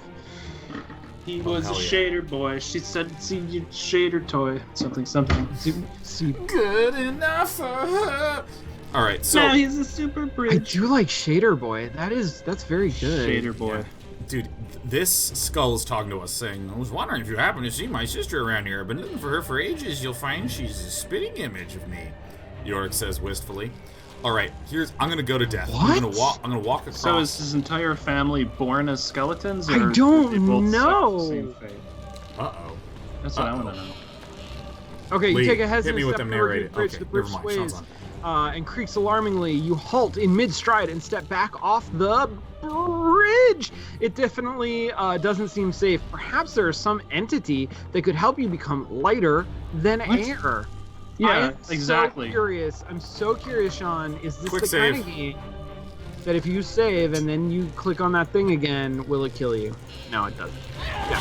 He was a hell yeah. shader boy. She said, "See you shader toy." Something. See, Good enough for her. All right, so Now he's a super I bridge. do like Shader Boy. That's very good. Shader boy. Yeah. Dude, this skull is talking to us, saying, "I was wondering if you happen to see my sister around here. I've been looking for her for ages. You'll find she's a spitting image of me," Yorick says wistfully. All right, I'm gonna go to death. What? I'm gonna walk across. So is his entire family born as skeletons? Or I don't did they both know. suffer the same fate? Uh-oh. That's what I want to know. Okay, you Lee, take a hit hesitant me with step them forward to narrated. the bridge. Okay, The bridge never mind, Sean's sways on. and creaks alarmingly. You halt in mid-stride and step back off the bridge. It definitely doesn't seem safe. Perhaps there is some entity that could help you become lighter than What? air. Yeah, I'm exactly. So curious. I'm so curious, Sean. Is this Quick the kind of save. game that if you save and then you click on that thing again, will it kill you? No, it doesn't. Yeah.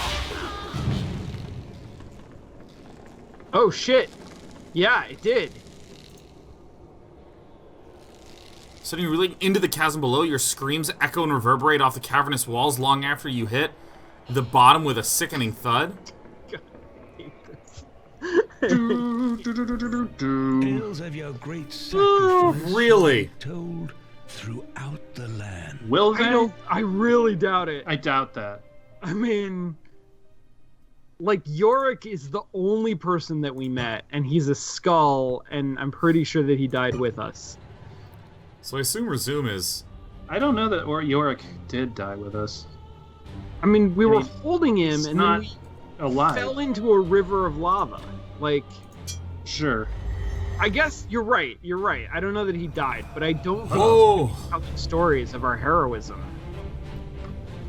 Oh shit. Yeah, it did. Suddenly really into the chasm below, your screams echo and reverberate off the cavernous walls long after you hit the bottom with a sickening thud. Tales of your great sacrifice Really? told throughout the land. Will they? I really doubt it. I doubt that. I mean, like, Yorick is the only person that we met, and he's a skull, and I'm pretty sure that he died with us. So I assume Resume is... I don't know that Yorick did die with us. I mean, we were holding him, and then we alive. fell into a river of lava. Like, sure. I guess you're right. You're right. I don't know that he died, but I don't think Oh! telling stories of our heroism.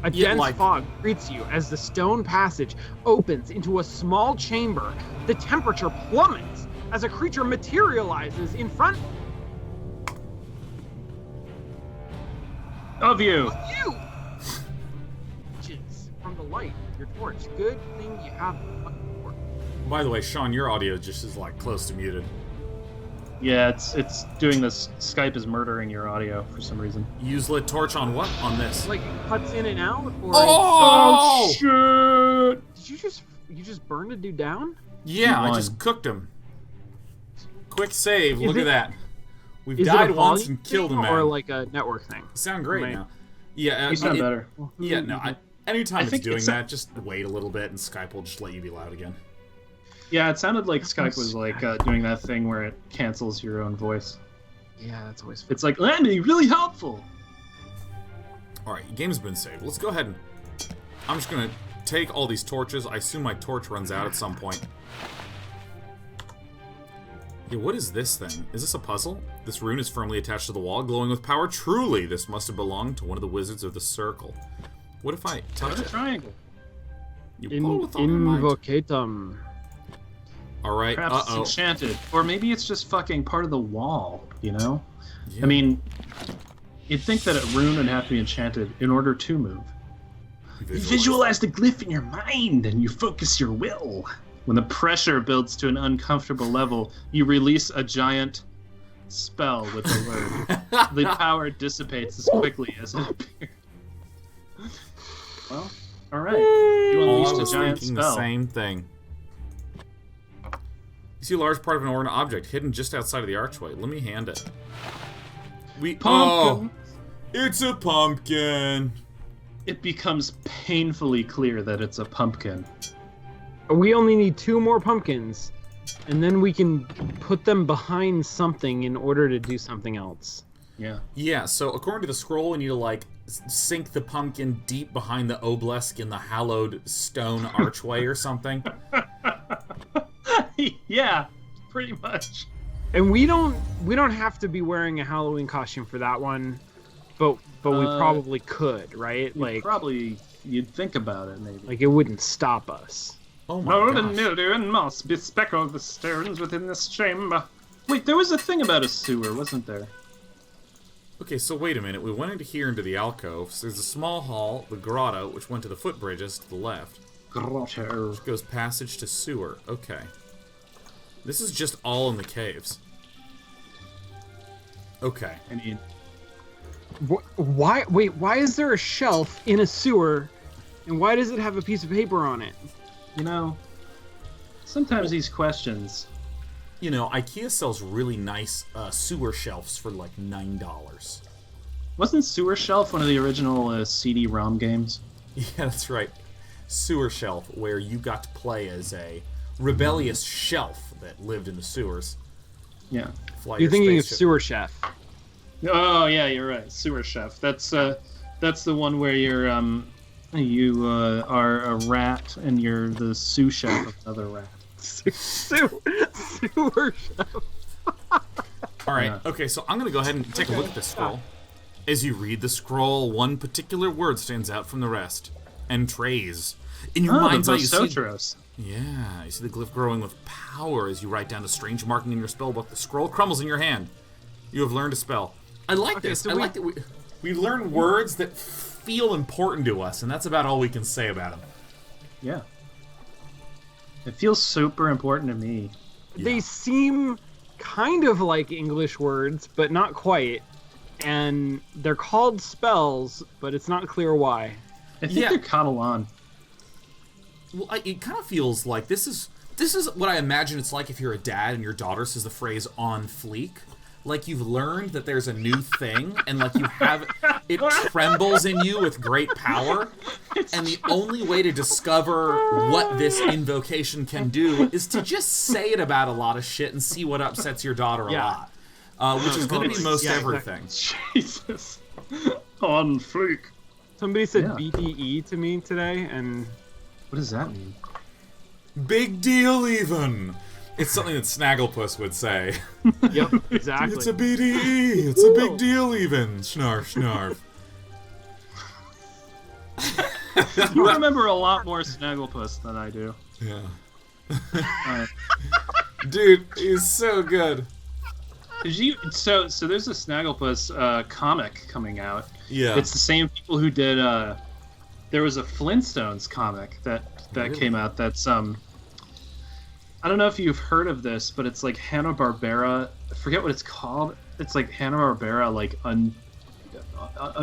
A Yeah, dense like- fog greets you as the stone passage opens into a small chamber. The temperature plummets as a creature materializes in front Of you. of you. Inches from the light of your torch. Good thing you have a fucking torch. By the way, Sean, your audio just is like close to muted. Yeah, it's doing this. Skype is murdering your audio for some reason. Use lit torch on what? On this. Like it cuts in and out, or Oh! shit! did you just burn a dude down? Yeah, You I won. just cooked him. Quick save. Is Look it- at that. We've Is died it a once volume and killed a thing man. or like a network thing? You sound great Right. now. Yeah, You sound it- better. Yeah, no. Anytime I it's think doing it's that, just wait a little bit, and Skype will just let you be loud again. Yeah, it sounded like Skype was like doing that thing where it cancels your own voice. Yeah, that's always. It's like, let me really helpful. All right, game's been saved. Let's go ahead and I'm just gonna take all these torches. I assume my torch runs out at some point. Yeah, what is this thing? Is this a puzzle? This rune is firmly attached to the wall, glowing with power. Truly, this must have belonged to one of the wizards of the circle. What if I touch it? Triangle. You pull with all your might. Invocatum. All right. Perhaps Uh-oh. it's enchanted, or maybe it's just fucking part of the wall. You know? Yeah. I mean, you'd think that a rune would have to be enchanted in order to move. You visualize the glyph in your mind, and you focus your will. When the pressure builds to an uncomfortable level, you release a giant spell with the word. The power dissipates as quickly as it appears. Well, all right. You Oh, I unleashed was a giant thinking the spell. same thing. You see a large part of an ornate object hidden just outside of the archway. Let me hand it. Pumpkin. Oh, it's a pumpkin. It becomes painfully clear that it's a pumpkin. We only need 2 more pumpkins, and then we can put them behind something in order to do something else. Yeah. Yeah, so according to the scroll, we need to, like, sink the pumpkin deep behind the obelisk in the hallowed stone archway or something. Yeah, pretty much. And we don't have to be wearing a Halloween costume for that one, but we probably could, right? Like Probably you'd think about it, maybe. like it wouldn't stop us. Oh my Mold and gosh. mildew and moss bespeckle the stones within this chamber. Wait, there was a thing about a sewer, wasn't there? Okay, so wait a minute. We went into here into the alcoves. There's a small hall, the grotto, which went to the footbridges to the left. Grotto. Goes passage to sewer. Okay. This is just all in the caves. Okay. I mean, Why? Wait, why is there a shelf in a sewer, and why does it have a piece of paper on it? you know, sometimes these questions. You know, IKEA sells really nice sewer shelves for like $9. Wasn't Sewer Shelf one of the original CD-ROM games? Yeah, that's right. Sewer shelf, where you got to play as a rebellious shelf that lived in the sewers. Yeah. Fly You're your thinking of spaceship. Sewer Chef. Oh yeah, you're right. Sewer Chef. That's the one where you are a rat and you're the sous chef of another rat. Sewer Chef. All right. Yeah. Okay, so I'm gonna go ahead and take a look at this scroll. As you read the scroll, one particular word stands out from the rest. Entrays. In your mind's eye, you see. Vosotros. Yeah, you see the glyph growing with power as you write down a strange marking in your spellbook. The scroll crumbles in your hand. You have learned a spell. I like Okay, this. so I we- like that we learn words that feel important to us, and that's about all we can say about them. Yeah. It feels super important to me. They seem kind of like English words, but not quite. And they're called spells, but it's not clear why. I think Yeah. they're Catalan. Well, it kind of feels like this is This is what I imagine it's like if you're a dad and your daughter says the phrase "on fleek." Like you've learned that there's a new thing, and like you have it trembles in you with great power, and the only way to discover what this invocation can do is to just say it about a lot of shit and see what upsets your daughter a lot, which is going to be most everything. Jesus, on fleek. Somebody said BDE to me today, and what does that mean? Big deal, even. It's something that Snagglepuss would say. Yep, exactly. It's a BDE. It's a big deal, even. Snarf, snarf. You remember a lot more Snagglepuss than I do. Yeah. Dude, he's so good. So there's a Snagglepuss comic coming out. Yeah. It's the same people who did. There was a Flintstones comic that Really? came out. That's I don't know if you've heard of this, but it's like Hanna-Barbera. I forget what it's called. It's like Hanna-Barbera, like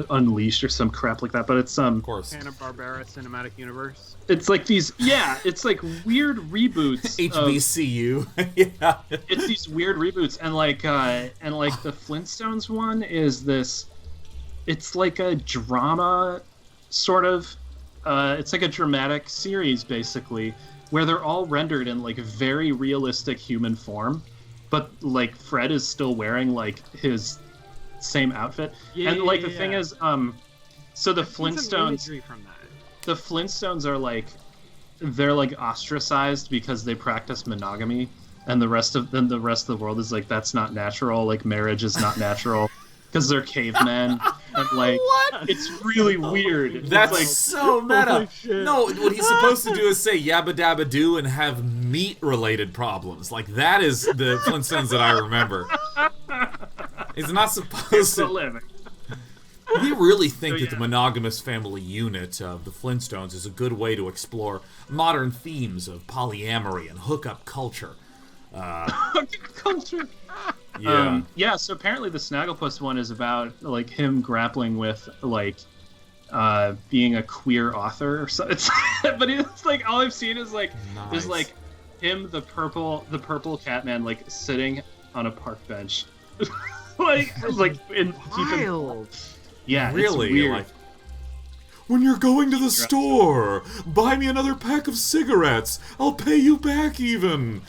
Unleashed or some crap like that. But it's Of course. Hanna-Barbera Cinematic Universe. It's like these. Yeah, it's like weird reboots. HBCU. Yeah. It's these weird reboots, and like the Flintstones one is this. It's like a drama, sort of. It's like a dramatic series, basically, where they're all rendered in like very realistic human form, but like Fred is still wearing like his same outfit. And like the thing is, so the Flintstones, from that. the Flintstones are like, they're like ostracized because they practice monogamy, and the rest of the world is like, that's not natural. Like marriage is not natural. Because they're cavemen, and like What? it's really weird. That's it's like, so meta. Holy shit. No, what he's supposed to do is say yabba dabba do and have meat-related problems. Like, that is the Flintstones that I remember. He's not supposed a to... living. We really think So, that the monogamous family unit of the Flintstones is a good way to explore modern themes of polyamory and hookup culture. Culture. Yeah. So apparently the Snagglepuss one is about like him grappling with like being a queer author or something. But it's like all I've seen is like Nice. is like him, the purple Catman, like sitting on a park bench, like in Wild. Yeah, Really? it's weird. Like, when you're going to the store, buy me another pack of cigarettes. I'll pay you back even.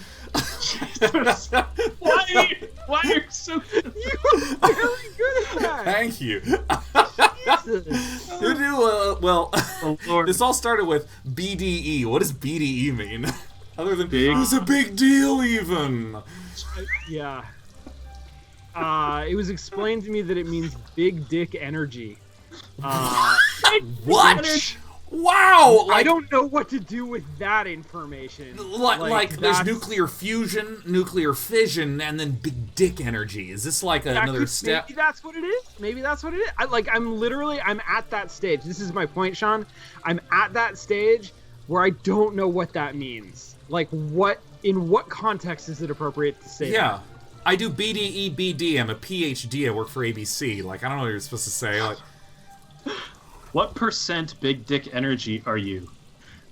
Why are you so good? You were very good at that. Thank you. Jesus. You do, well, Oh, Lord. this all started with BDE. What does BDE mean? Other than, Big. it was a big deal even. Yeah. It was explained to me that it means big dick energy. What? Wow! I don't know what to do with that information. Like there's that's- nuclear fusion, nuclear fission, and then big dick energy. Is this like another step? Maybe that's what it is. Maybe that's what it is. I'm at that stage. This is my point, Sean. I'm at that stage where I don't know what that means. Like, in what context is it appropriate to say Yeah. that? I do BDE, BD. I'm a PhD. I work for ABC. Like, I don't know what you're supposed to say. Like, What percent big dick energy are you?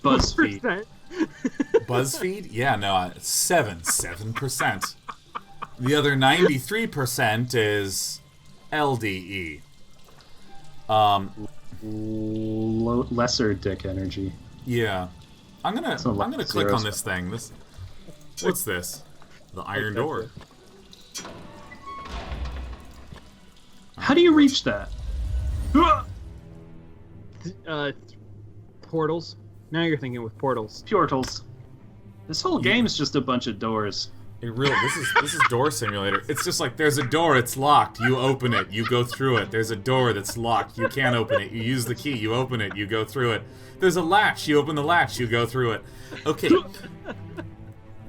BuzzFeed. 1%. BuzzFeed? Yeah, no, 7%. The other 93% is LDE. Lesser dick energy. Yeah. I'm gonna lot of click zeros. on this thing. What's this? The iron door. How do you reach that? Portals. Now you're thinking with portals. Portals. This whole game is just a bunch of doors. This is door simulator. It's just like there's a door, it's locked. You open it, you go through it. There's a door that's locked. You can't open it. You use the key. You open it. You go through it. There's a latch. You open the latch. You go through it. Okay.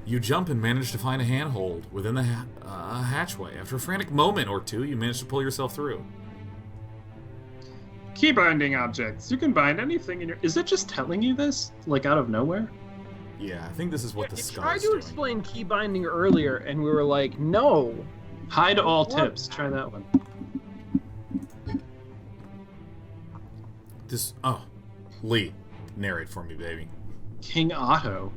You jump and manage to find a handhold within the hatchway. After a frantic moment or two, you manage to pull yourself through. Key binding objects. You can bind anything in your... Is it just telling you this? Like out of nowhere? Yeah, I think this is what the You skull tried is to doing. explain key binding earlier, and we were like, no. Hide all What? tips. Try that one. Lee, narrate for me, baby. King Otto.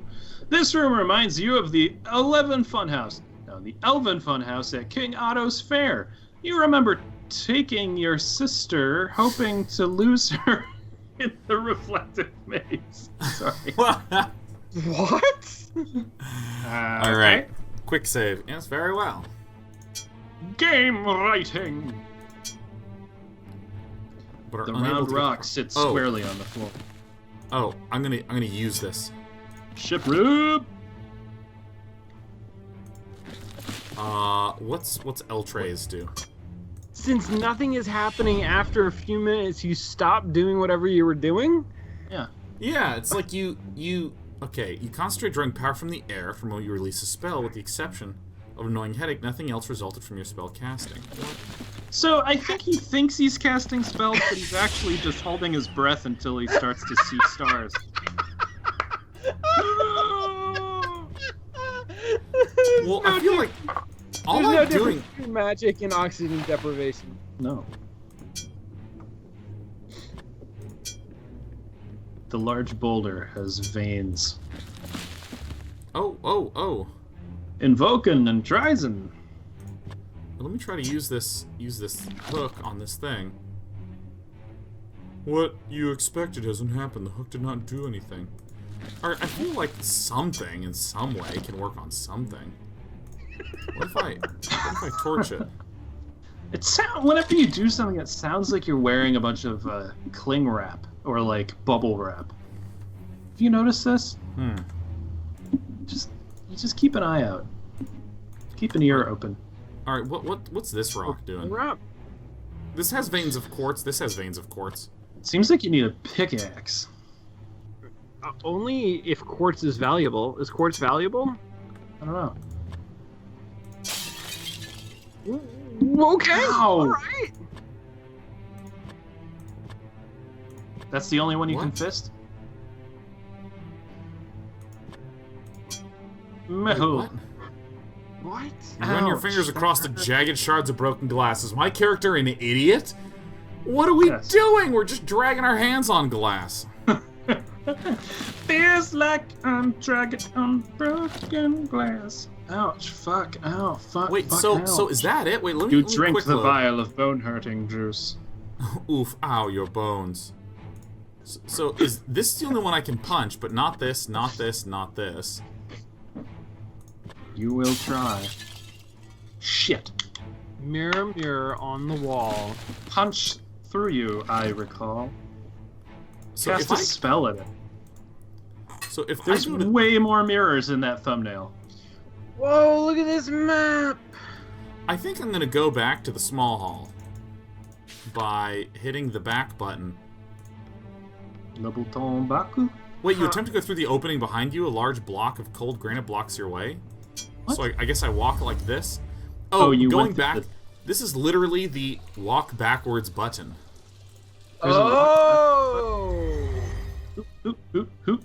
This room reminds you of the Elven Funhouse. Now, the Elven Funhouse at King Otto's Fair. You remember taking your sister, hoping to lose her in the reflective maze. Sorry. What? All right. Quick save. Yes, very well. Game writing. But The round rock sits squarely on the floor. Oh, I'm gonna use this. Ship rube. What's L-trays do? Since nothing is happening after a few minutes, you stop doing whatever you were doing? Yeah. Yeah, it's like you concentrate drawing power from the air from when you release a spell, with the exception of an annoying headache. Nothing else resulted from your spell casting. So I think he thinks he's casting spells, but he's actually just holding his breath until he starts to see stars. Well, I feel like all There's I'm no doing. difference between magic and oxygen deprivation. No. The large boulder has veins. Oh. Invoken and Trizen. Let me try to use this hook on this thing. What you expected hasn't happened. The hook did not do anything. Alright, I feel like something in some way can work on something. What if I torch it? Whenever you do something, it sounds like you're wearing a bunch of cling wrap or like bubble wrap. Have you noticed this? Just keep an eye out. Keep an ear open. Alright, what's this rock doing? Wrap. This has veins of quartz. This has veins of quartz. Seems like you need a pickaxe. Only if quartz is valuable. Is quartz valuable? I don't know. Okay. Ow. All right. That's the only one you What? can fist? Metal. What? What? You run your Ouch. fingers across the jagged shards of broken glass. Is my character an idiot? What are we Yes. doing? We're just dragging our hands on glass. Feels like I'm dragging on broken glass. Ouch, fuck, ow, fuck, Wait, fuck, so ouch. is that it? Wait, let me You let me drink quick the look. vial of bone-hurting juice. Oof, ow, your bones. So is this the only one I can punch, but not this, not this, not this? You will try. Shit. Mirror, mirror on the wall. Punch through you, I recall. So Cast a spell at it. There's I go to, way more mirrors in that thumbnail. Whoa! Look at this map. I think I'm gonna go back to the small hall by hitting the back button. Le bouton baku? Wait, you attempt to go through the opening behind you. A large block of cold granite blocks your way. What? So I guess I walk like this. Oh, you going went back. to the- This is literally the walk backwards button. Oh! Hoop, hoop, hoop.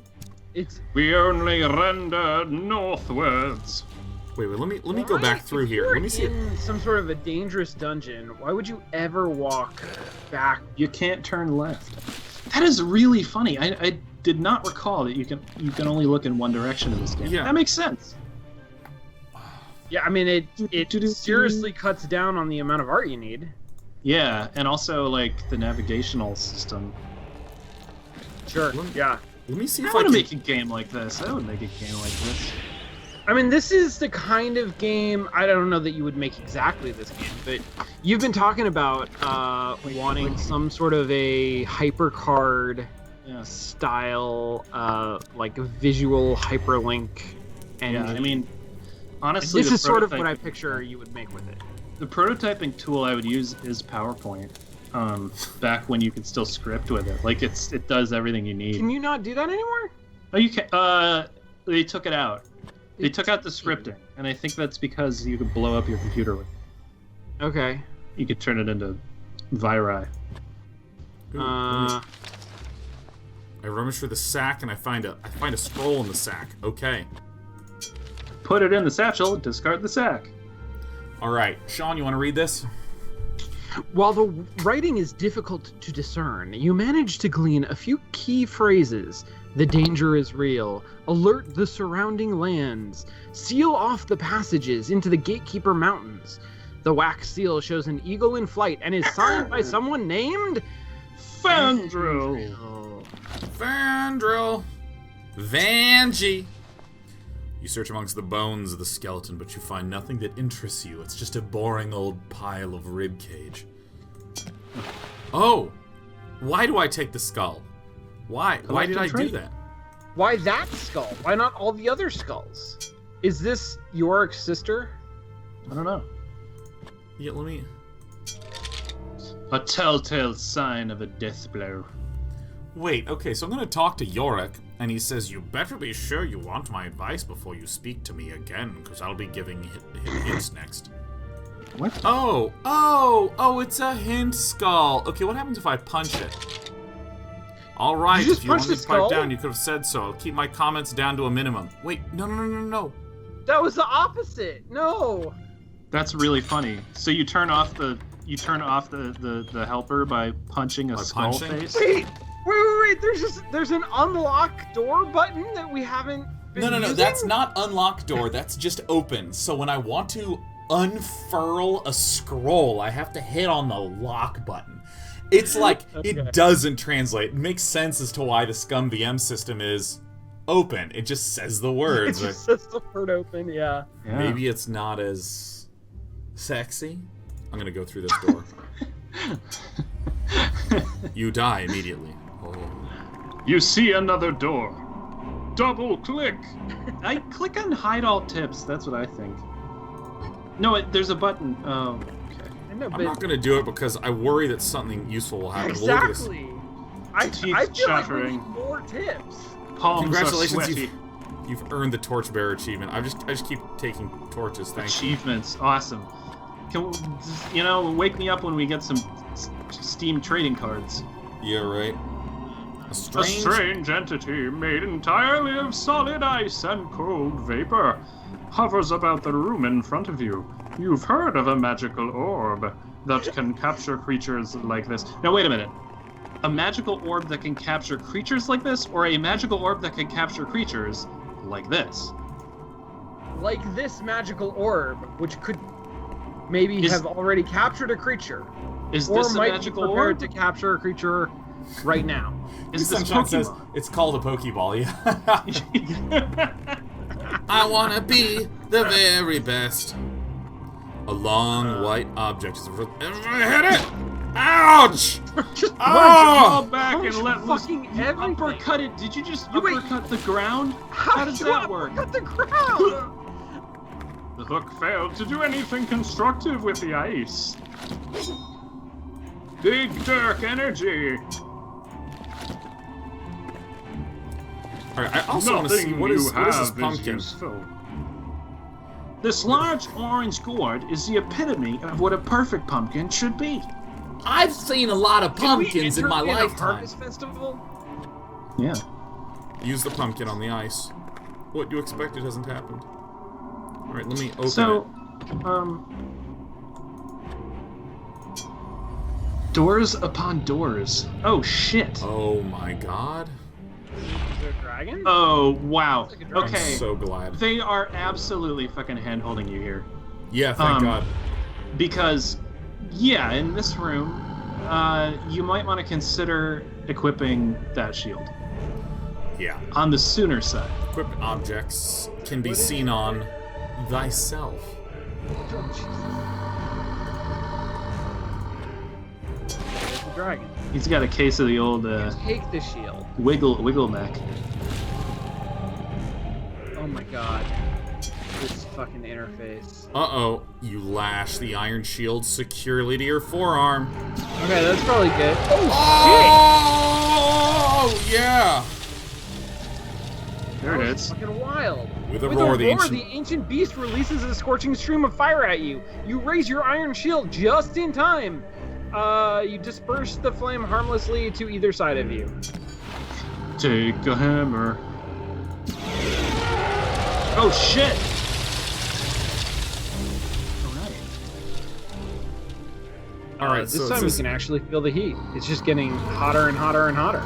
It's We only render northwards. Wait, let me go back through if here. you're Let me see. in some sort of a dangerous dungeon, why would you ever walk back? You can't turn left. That is really funny. I did not recall that you can only look in one direction in this game. Yeah. That makes sense. Yeah, I mean it seriously cuts down on the amount of art you need. Yeah, and also like the navigational system. Sure. Yeah. Let me see I if I want to can. make a game like this. I would make a game like this. I mean, this is the kind of game, I don't know that you would make exactly this game, but you've been talking about wanting some sort of a hypercard Yeah. style, like visual hyperlink engine. Yeah, I mean, honestly, this the is sort of what I prototyping- picture you would make with it. The prototyping tool I would use is PowerPoint. Back when you could still script with it, like it does everything you need. Can you not do that anymore? Oh, you can. They took it out. They took out the scripting, and I think that's because you could blow up your computer with it. Okay. You could turn it into viri. Ooh, I rummage through the sack and I find a scroll in the sack. Okay. Put it in the satchel, discard the sack. All right, Sean, you want to read this? While the writing is difficult to discern, you manage to glean a few key phrases. The danger is real. Alert the surrounding lands. Seal off the passages into the Gatekeeper Mountains. The wax seal shows an eagle in flight and is signed by someone named... Fandril. Vanjie. You search amongst the bones of the skeleton, but you find nothing that interests you. It's just a boring old pile of ribcage. Oh! Why do I take the skull? Why? Why did I do that? Why that skull? Why not all the other skulls? Is this Yorick's sister? I don't know. Yeah, let me... A telltale sign of a death blow. Wait, okay, so I'm gonna talk to Yorick, and he says, you better be sure you want my advice before you speak to me again, because I'll be giving him hints next. What? Oh, it's a hint skull. Okay, what happens if I punch it? Alright, if you want me to pipe down, you could have said so. I'll keep my comments down to a minimum. Wait, no. That was the opposite. No. That's really funny. So you turn off the helper by punching a skull face? Wait. There's an unlock door button that we haven't been No, using? that's not unlock door, that's just open. So when I want to unfurl a scroll, I have to hit on the lock button. It's like, It doesn't translate. It makes sense as to why the Scum VM system is open. It just says the words. It just says the word open, yeah. Maybe it's not as sexy. I'm gonna go through this door. You die immediately. Oh. You see another door. Double click. I click on hide all tips. That's what I think. No, there's a button. Oh, okay. I'm not gonna do it because I worry that something useful will happen. Exactly. I feel chattering. like we need more tips. Palms Congratulations, you've earned the torchbearer achievement. I just keep taking torches. Thank you. Achievements, awesome. Can wake me up when we get some Steam trading cards. Yeah, right. A strange entity made entirely of solid ice and cold vapor hovers about the room in front of you. You've heard of a magical orb that can capture creatures like this. Now, wait a minute. A magical orb that can capture creatures like this, or a magical orb that can capture creatures like this? Like this magical orb, which could maybe have already captured a creature. Is this a magical orb? Or might be prepared to capture a creature right now. Is this Sunshine Pokemon? says it's called a Pokeball, yeah. I wanna be the very best. A long white object is... Hit it! Ouch! Just fall back and let loose. Everything. Uppercut it. Did you just uppercut the ground? How does that work? Uppercut the ground? The hook failed to do anything constructive with the ice. Big dark energy. Alright, I also want to see what is this pumpkin? This large orange gourd is the epitome of what a perfect pumpkin should be. I've seen a lot of pumpkins in my lifetime. Harvest Festival? Yeah. Use the pumpkin on the ice. What you expected hasn't happened. Alright, let me open it. Doors upon doors. Oh, shit. Oh my god. Is there a dragon? Oh, wow. Okay. I'm so glad. They are absolutely fucking hand-holding you here. Yeah, thank god. Because, yeah, in this room, you might want to consider equipping that shield. Yeah. On the sooner side. Equipped objects can be seen on thyself. There's the dragon. He's got a case of the old Take the shield. wiggle neck. Oh my god. This fucking interface. Uh-oh. You lash the iron shield securely to your forearm. Okay, that's probably good. Oh, yeah! There it is. Fucking wild. With a roar, the ancient beast releases a scorching stream of fire at you. You raise your iron shield just in time. You disperse the flame harmlessly to either side of you. Take a hammer. Oh shit! Alright, this time we can actually feel the heat. It's just getting hotter and hotter and hotter.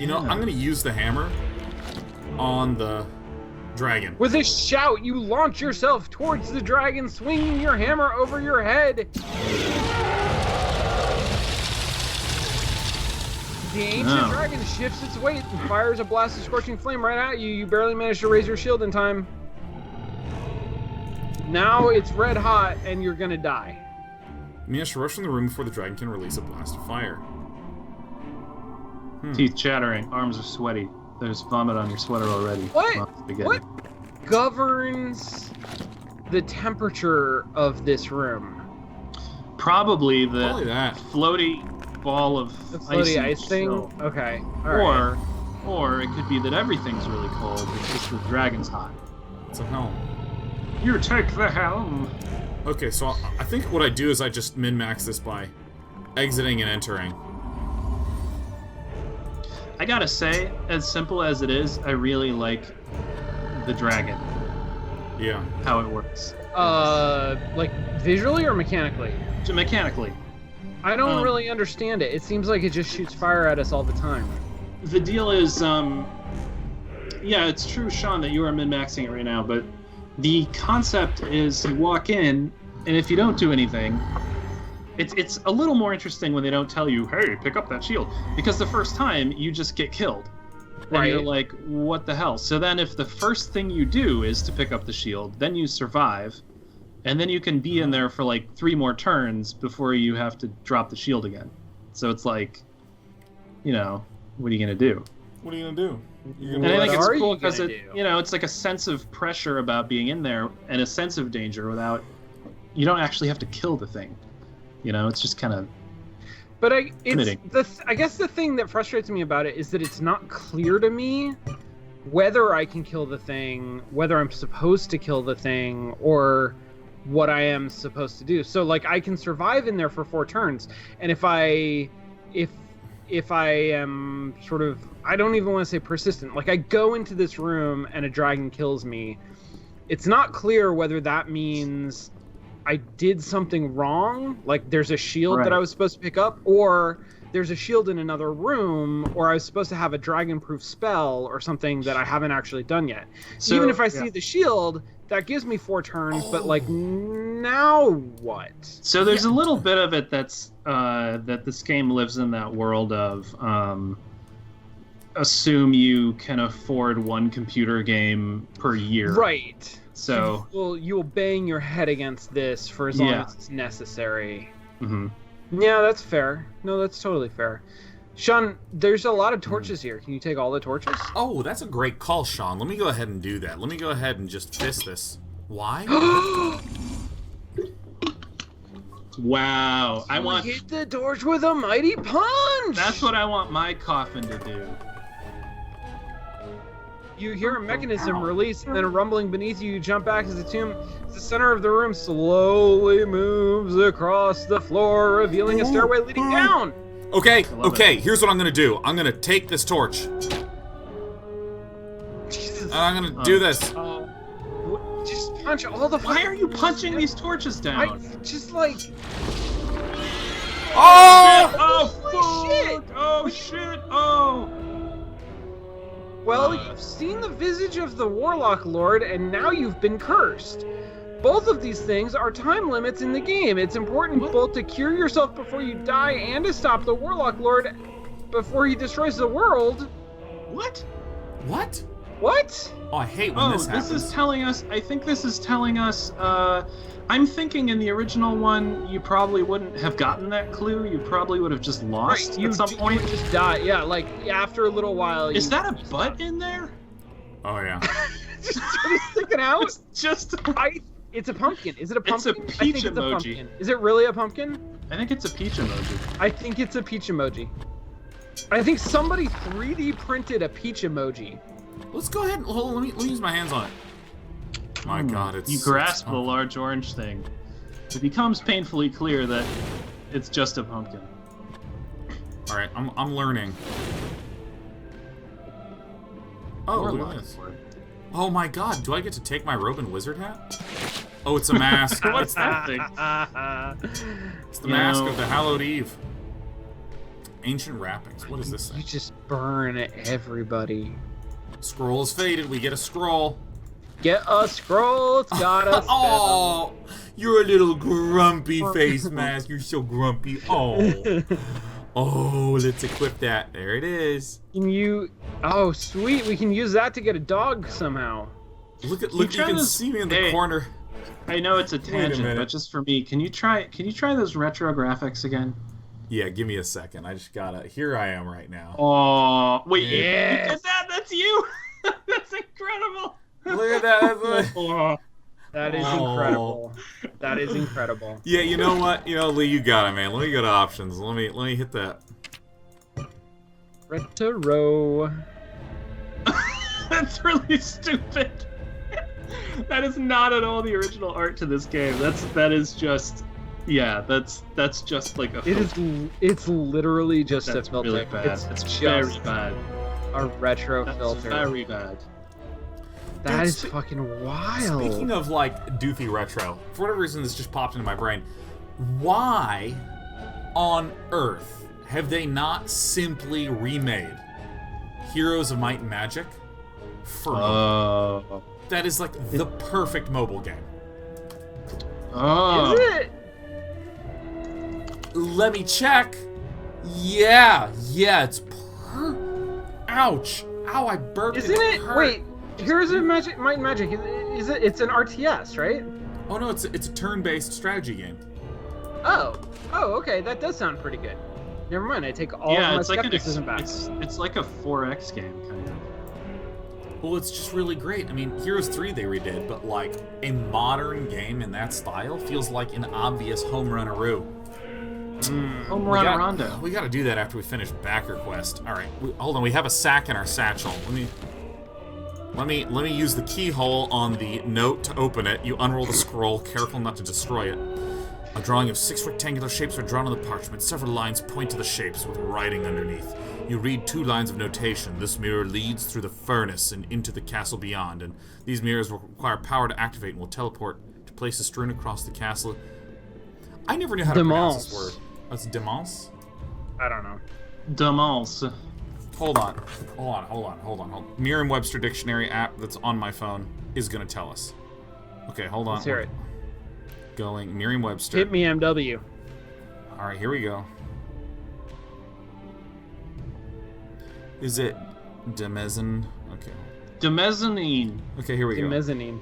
You know, I'm gonna use the hammer on the dragon. With a shout, you launch yourself towards the dragon, swinging your hammer over your head. The ancient dragon shifts its weight and fires a blast of scorching flame right at you. You barely manage to raise your shield in time. Now it's red hot, and you're gonna die. You manage to rush from the room before the dragon can release a blast of fire. Teeth chattering, arms are sweaty. There's vomit on your sweater already. What governs the temperature of this room? Probably Probably that. floaty ball of ice thing. Okay. All right. Or it could be that everything's really cold. It's just the dragon's hot. It's a helm. You take the helm. Okay, so I think what I do is I just min-max this by exiting and entering. I gotta say, as simple as it is, I really like the dragon. Yeah. How it works. Like visually or mechanically? Mechanically. I don't really understand it. It seems like it just shoots fire at us all the time. The deal is, yeah, it's true, Sean, that you are min-maxing it right now, but the concept is you walk in, and if you don't do anything, it's a little more interesting when they don't tell you, hey, pick up that shield, because the first time you just get killed. And you're like, what the hell? So then if the first thing you do is to pick up the shield, then you survive, and then you can be in there for like 3 more turns before you have to drop the shield again. So it's like, you know, what are you going to do? What are you going to do? And I think it's cool because it's like a sense of pressure about being in there and a sense of danger without, you don't actually have to kill the thing. You know, it's just kind of. But I guess the thing that frustrates me about it is that it's not clear to me whether I can kill the thing, whether I'm supposed to kill the thing, or what I am supposed to do. So like I can survive in there for 4 turns, and if I am sort of, I don't even want to say persistent, like I go into this room and a dragon kills me, it's not clear whether that means I did something wrong, like there's a shield that I was supposed to pick up, or there's a shield in another room, or I was supposed to have a dragon-proof spell or something that I haven't actually done yet. So, even if I see the shield, that gives me 4 turns, but like, now what? So there's a little bit of it that's that this game lives in that world of assume you can afford 1 computer game per year. Right. So you will bang your head against this for as long as it's necessary. Mm-hmm. Yeah, that's fair. No, that's totally fair. Sean, there's a lot of torches here. Can you take all the torches? Oh, that's a great call, Sean. Let me go ahead and do that. Let me go ahead and just fist this. Why? Wow. I want hit the torch with a mighty punch. That's what I want my coffin to do. You hear a mechanism release, and then a rumbling beneath you. You jump back as the tomb. The center of the room slowly moves across the floor, revealing a stairway leading down. Okay, here's what I'm gonna do. I'm gonna take this torch. Jesus. And I'm gonna do this. Just punch all the. Why are you punching these torches down? Oh shit! Oh. Well, you've seen the visage of the Warlock Lord, and now you've been cursed. Both of these things are time limits in the game. It's important both to cure yourself before you die and to stop the Warlock Lord before he destroys the world. What? What? What? Oh, I hate when this happens. This is telling us, I think this is telling us, I'm thinking in the original one, you probably wouldn't have gotten that clue. You probably would have just lost at some point. You just die. Yeah, like after a little while. Is that a butt in there? Oh, yeah. Just sort of sticking out? It's a pumpkin. Is it a pumpkin? It's a peach emoji. It's a pumpkin. Is it really a pumpkin? I think it's a peach emoji. I think it's a peach emoji. I think somebody 3D printed a peach emoji. Let's go ahead and hold on, let me use my hands on it. My God, it's... You grasp the large orange thing. It becomes painfully clear that it's just a pumpkin. All right, I'm learning. Oh, look at this. Oh my God, do I get to take my robe and wizard hat? Oh, it's a mask. What's that thing? It's the mask of the Hallowed Eve. Ancient wrappings. What is this thing? You just burn everybody. Scroll is faded. We get a scroll. Get a scroll. It's got us. Oh, you're a little grumpy face mask. You're so grumpy. Oh. Oh, let's equip that. There it is. Can you? Oh, sweet. We can use that to get a dog somehow. Look! You can see me in the corner. I know it's a tangent, but just for me, can you try those retro graphics again? Yeah, give me a second. I just gotta. Here I am right now. Oh, wait! Yes. You did that? That's you! That's incredible. Look at that. That is incredible. That is incredible. Yeah, you know what? You know, Lee, you got it, man. Let me go to options. Let me hit that. Retro. That's really stupid. That is not at all the original art to this game. That is just, yeah. That's just like a. It's literally just a filter. Really bad. It's very bad. A retro filter. Very bad. That is fucking wild. Speaking of like doofy retro, for whatever reason this just popped into my brain. Why on earth have they not simply remade Heroes of Might and Magic for mobile? That is like the perfect mobile game. Is it? Let me check. Yeah, it's ouch. Ow, I burped. Isn't it? Wait. Heroes of Might and Magic. Is it? It's an RTS, right? Oh no, it's a turn-based strategy game. Oh, okay. That does sound pretty good. Never mind. I take all of my skepticism back. It's like a 4X game, kind of. Well, it's just really great. I mean, Heroes 3 they redid, but like a modern game in that style feels like an obvious home run-aroo. Home run rondo. We got to do that after we finish Backer Quest. All right, hold on. We have a sack in our satchel. Let me use the keyhole on the note to open it. You unroll the scroll, careful not to destroy it. A drawing of 6 rectangular shapes are drawn on the parchment. Several lines point to the shapes with writing underneath. You read 2 lines of notation. This mirror leads through the furnace and into the castle beyond, and these mirrors will require power to activate and will teleport to places strewn across the castle. I never knew how to pronounce this word. That's Demance? I don't know. Demance. Hold on. Merriam-Webster dictionary app that's on my phone is going to tell us. Okay, hold on. Let's hear it. Going Merriam-Webster. Hit me, MW. All right, here we go. Is it Demezzan? Okay. Demezzanine. Okay, here we go. Demezzanine.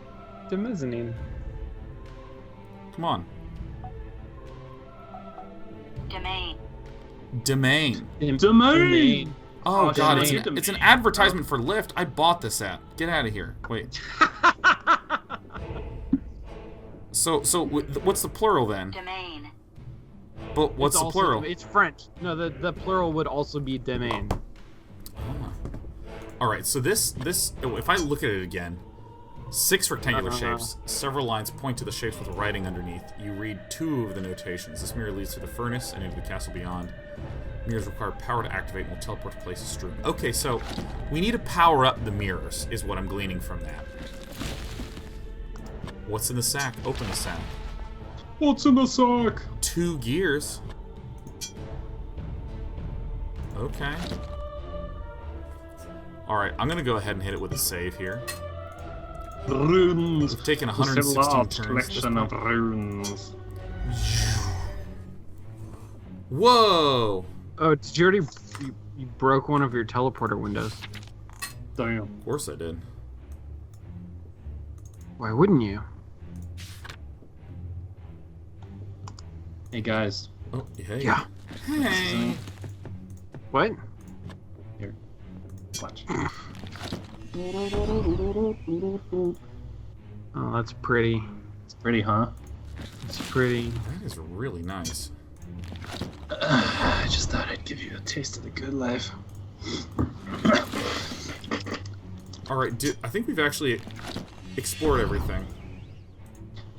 Come on. Domain. Domain. Oh god, Domain. it's an advertisement for Lyft. I bought this app. Get out of here. Wait. So what's the plural then? Domain. But what's the plural? It's French. No, the plural would also be domain. All right, so this if I look at it again, 6 rectangular shapes, several lines point to the shapes with writing underneath. You read 2 of the notations. This mirror leads to the furnace and into the castle beyond. Mirrors require power to activate and will teleport to places strewn. Okay, so we need to power up the mirrors, is what I'm gleaning from that. What's in the sack? Open the sack. What's in the sack? 2 gears. Okay. Alright, I'm gonna go ahead and hit it with a save here. Runes. We've taken 116 turns. Collection of runes. Whoa! Oh, did you already... You broke one of your teleporter windows. Damn. Of course I did. Why wouldn't you? Hey guys. Oh, hey. Yeah. Hey. What? Here. Watch. Oh, that's pretty. It's pretty, huh? It's pretty. That is really nice. I just thought I'd give you a taste of the good life. Alright, I think we've actually explored everything.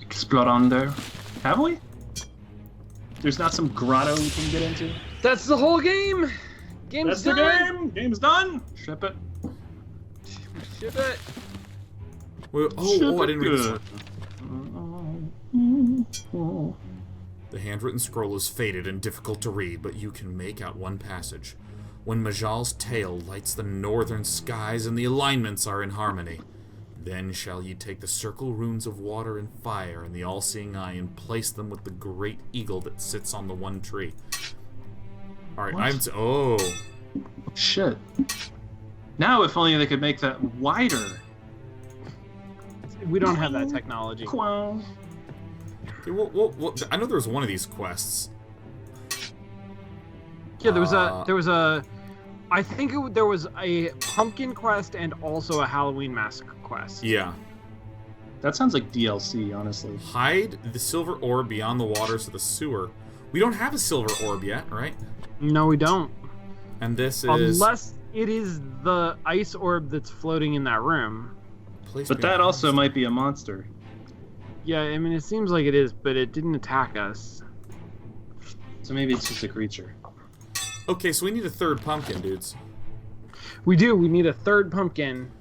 Explorando. Have we? There's not some grotto we can get into? That's the whole game! Game's That's done! the game! Game's done! Ship it. Ship it! Wait, I didn't read this one. The handwritten scroll is faded and difficult to read, but you can make out one passage. When Majal's tail lights the northern skies and the alignments are in harmony, then shall ye take the circle runes of water and fire and the all-seeing eye and place them with the great eagle that sits on the one tree. Alright, oh. Shit. Now if only they could make that wider. We don't have that technology. Quang. Okay, well, I know there was one of these quests. Yeah, there was a. I think there was a pumpkin quest and also a Halloween mask quest. Yeah. That sounds like DLC, honestly. Hide the silver orb beyond the waters of the sewer. We don't have a silver orb yet, right? No, we don't. And this is... Unless it is the ice orb that's floating in that room. But that also might be a monster. Yeah, I mean, it seems like it is, but it didn't attack us. So maybe it's just a creature. Okay, so we need a third pumpkin, dudes. We do. We need a third pumpkin.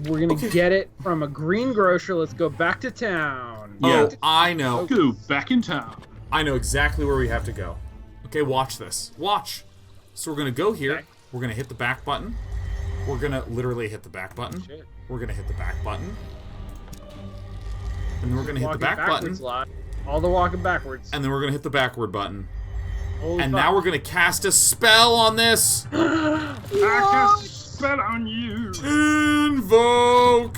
We're going to get it from a green grocer. Let's go back to town. Yeah, I know. Go back in town. I know exactly where we have to go. Okay, watch this. Watch. So we're going to go here. Okay. We're going to hit the back button. We're going to literally hit the back button. Shit. We're going to hit the back button. And then we're going to hit the back button. All the walking backwards. And then we're going to hit the backward button. Holy and fuck. Now we're going to cast a spell on this. I cast a spell on you. Invocation.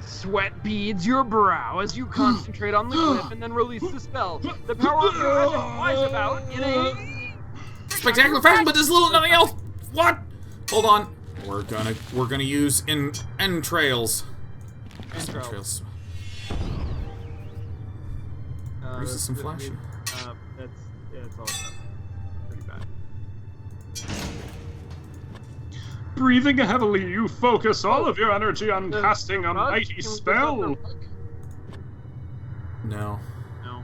Sweat beads your brow as you concentrate on the cliff and then release the spell. The power of your magic flies about in a spectacular fashion, but there's little nothing else. What? Hold on. We're gonna use entrails. Entrails. There's some flashing. It's all pretty bad. Breathing heavily, you focus all of your energy on casting a mighty spell. No. No.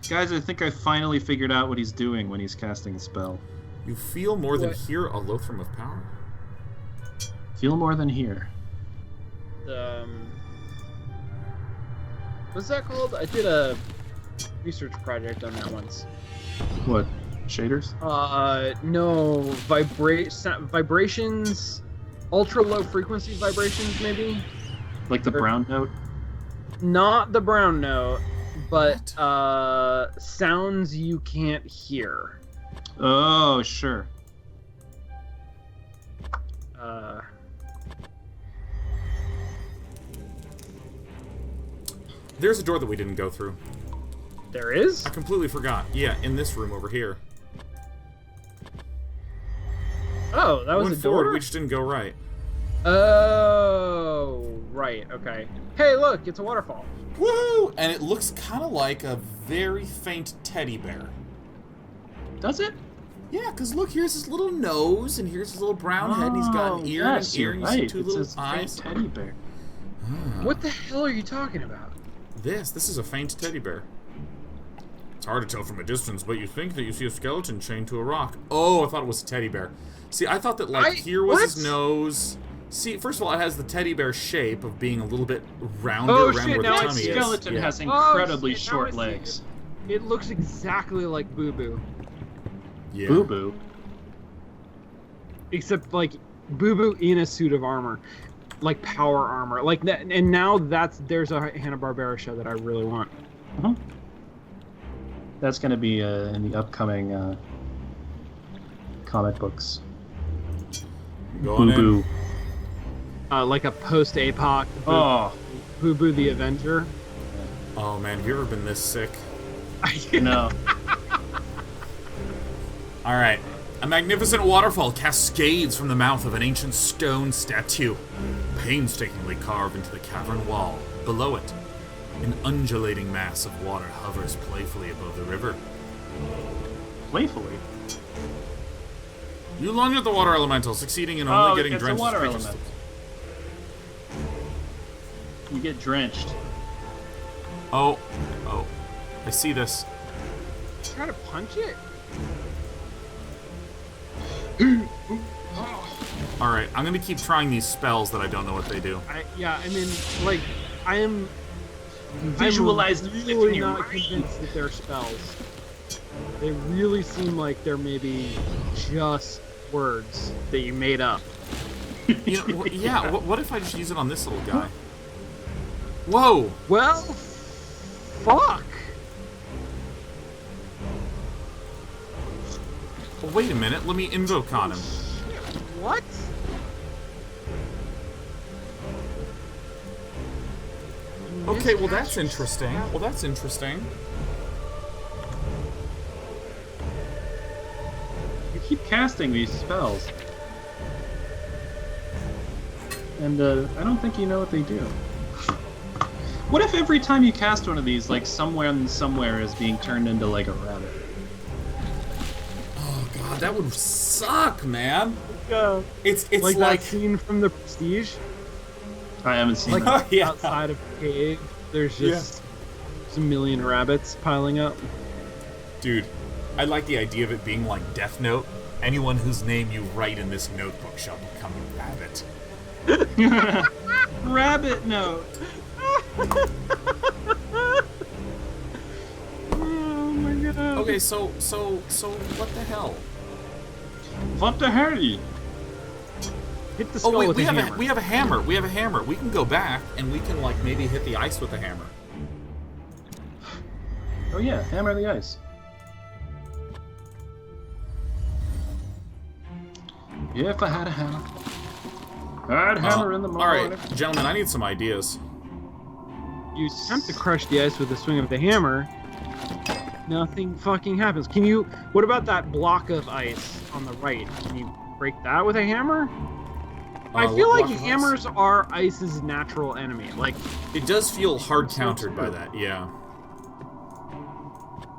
Guys, I think I finally figured out what he's doing when he's casting a spell. You feel more than hear a loathsome of power? Feel more than hear. What's that called? I did a research project on that once. What? Shaders? No. Vibrations. Ultra low frequency vibrations, maybe? Like the brown note? Not the brown note, but sounds you can't hear. Oh, sure. There's a door that we didn't go through. There is? I completely forgot. Yeah, in this room over here. Oh, that was a door? Forward, we just didn't go right. Oh, right, okay. Hey, look, it's a waterfall. Woo! And it looks kind of like a very faint teddy bear. Does it? Yeah, because look, here's his little nose, and here's his little brown head, and he's got an ear and an ear, and you see two little eyes. Teddy bear. What the hell are you talking about? This is a faint teddy bear. It's hard to tell from a distance, but you think that you see a skeleton chained to a rock. Oh, I thought it was a teddy bear. See, I thought that, like, here was his nose. See, first of all, it has the teddy bear shape of being a little bit rounder around where the tummy is. The skeleton has incredibly short legs. It looks exactly like Boo Boo. Yeah. Boo Boo. Except, like, Boo Boo in a suit of armor. Like, power armor. Like, that, and now there's a Hanna-Barbera show that I really want. Uh-huh. That's going to be in the upcoming comic books. Boo Boo. Like a post-APOC Boo Boo the Avenger. Oh, man, have you ever been this sick? No. Alright. A magnificent waterfall cascades from the mouth of an ancient stone statue, painstakingly carved into the cavern wall. Below it, an undulating mass of water hovers playfully above the river. Playfully? You lunge at the water elemental, succeeding in only getting drenched. It's a water elemental. You get drenched. Oh. I see this. Try to punch it? Alright, I'm gonna keep trying these spells that I don't know what they do. I mean, like, I'm really not convinced that they're spells. They really seem like they're maybe just words that you made up. You know, yeah, what if I just use it on this little guy? Whoa! Well, fuck! Well, wait a minute, let me invoke on him. What? Okay, well that's interesting. Well, that's interesting. You keep casting these spells. And I don't think you know what they do. What if every time you cast one of these, like somewhere is being turned into like a rabbit? Oh god, that would suck, man. It's like like that scene from The Prestige. I haven't seen Like that. Yeah. outside of a cave, there's just a million rabbits piling up. Dude, I like the idea of it being like Death Note. Anyone whose name you write in this notebook shall become a rabbit. Rabbit note. Oh my god. Okay, so what the hell? What the hell? Hit the skull Oh wait, with we a have hammer. we have a hammer. We have a hammer. We can go back and we can like maybe hit the ice with the hammer. Oh yeah, hammer the ice. If I had a hammer, I'd hammer in the morning. All right, gentlemen, I need some ideas. You attempt to crush the ice with the swing of the hammer. Nothing fucking happens. Can you? What about that block of ice on the right? Can you break that with a hammer? I feel what like block of ice? hammers are ice's natural enemy. Like, It does feel hard countered by that, yeah.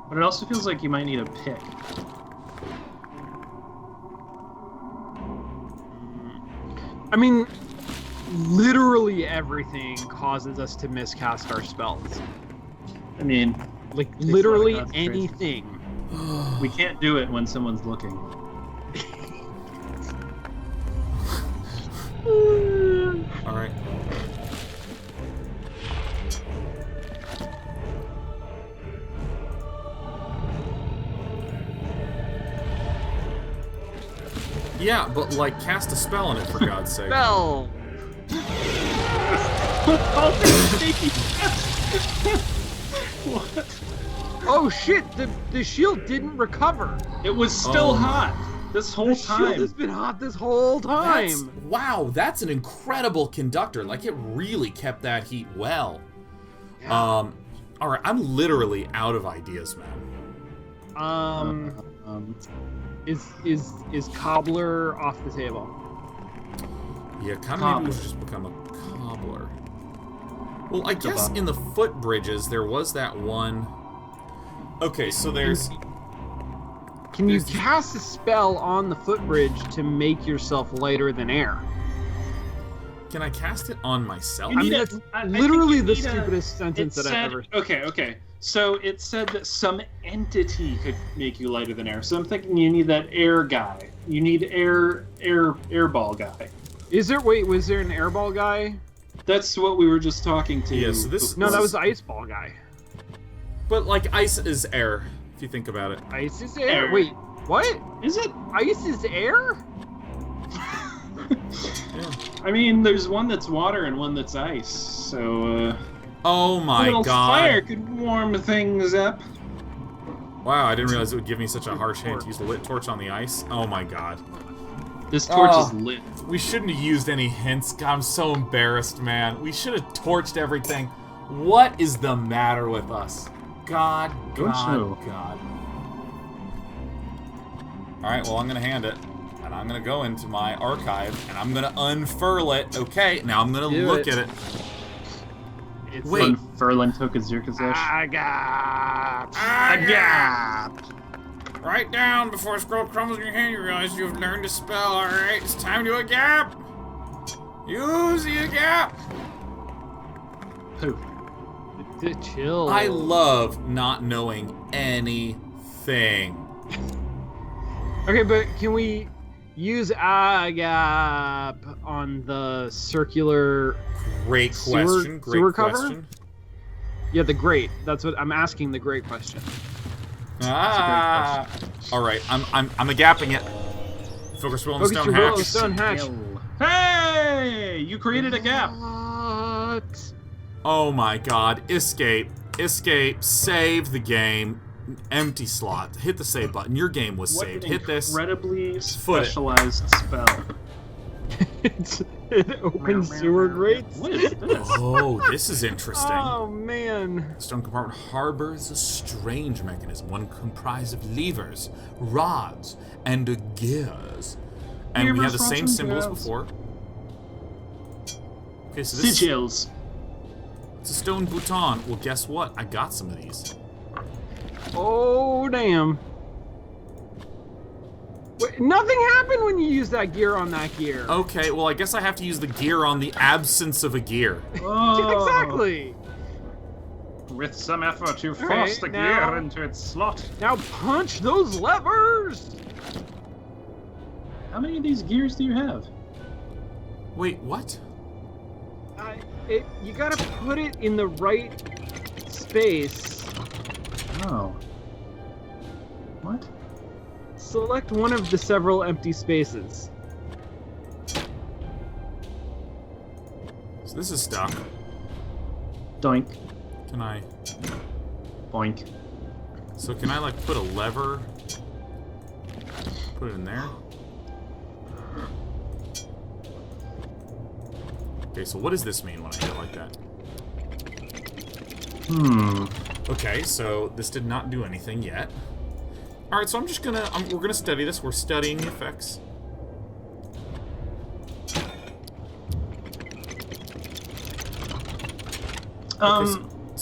But it also feels like you might need a pick. I mean, literally everything causes us to miscast our spells. I mean, Like, a lot literally of concentration. anything. we can't do it when someone's looking. All right. Yeah, but like cast a spell on it for God's sake. Spell! What? Oh shit, the shield didn't recover. It was still Oh. hot this whole The shield has time. been hot this whole time. Wow, that's an incredible conductor. Like it really kept that heat well. Yeah. All right, I'm literally out of ideas, man. Is cobbler off the table? Yeah, kind of maybe we should just become a cobbler. Well, I guess in the footbridges there was that one. Okay, so there's. Can you There's- cast a spell on the footbridge to make yourself lighter than air? Can I cast it on myself? You I mean, need a- that's I think literally you the need a- stupidest sentence It that said, I've ever. okay. So it said that some entity could make you lighter than air. So I'm thinking you need that air guy. You need airball guy. Is there? Wait, was there an airball guy? That's what we were just talking to. Yeah, so this- No, This that is- was the ice ball guy. But like ice is air, if you think about it. Ice is air. Air. Wait, what? Is it? Ice is air? Yeah. I mean, there's one that's water and one that's ice. So Oh a my little god! fire could warm things up. Wow, I didn't realize it would give me such a harsh hint to use a lit torch on the ice. Oh my god. This torch Oh. is lit. We shouldn't have used any hints. God, I'm so embarrassed, man. We should have torched everything. What is the matter with us? God, Don't God, know. God. Alright, well, I'm gonna hand it. And I'm gonna go into my archive, and I'm gonna unfurl it. Okay, now I'm gonna Do look it. at it. It's Wait. When Furlan took his Zirkazesh. I got. Write down before a scroll crumbles in your hand. You realize you've learned a spell. All right, it's time to a gap. Use the gap. Poof. Chill. I love not knowing anything. Okay, but can we Use Agap on the circular. Great question. Great sewer question. cover? Yeah, the grate. That's what I'm asking. The great question. Ah. All right. I'm a gapping it. Focus will on the stone hatch. Stone hatch. Hey! You created a gap. What? Oh my God! Escape. Escape. Save the game. Empty slot. Hit the save button. Your game was saved. Hit this. Incredibly specialized spell. It opens sewer grates. What is this? Oh, this is interesting. Oh man. The stone compartment harbors a strange mechanism, one comprised of levers, rods, and gears. And we have the same symbols before. Okay, so this Sigils. it's a stone bouton. Well, guess what? I got some of these. Oh damn. Wait, nothing happened when you used that gear on that gear. Okay, well, I guess I have to use the gear on the absence of a gear. Oh. Exactly. With some effort, you All force right, the now- gear into its slot. Now punch those levers. How many of these gears do you have? Wait, what? You gotta put it in the right space. Oh. What? Select one of the several empty spaces. So this is stuck. Doink. Can I... Boink. So can I, like, put a lever? Put it in there? Okay, so what does this mean when I hit it like that? Okay, so this did not do anything yet. Alright, so I'm just gonna... we're gonna study this. We're studying the effects.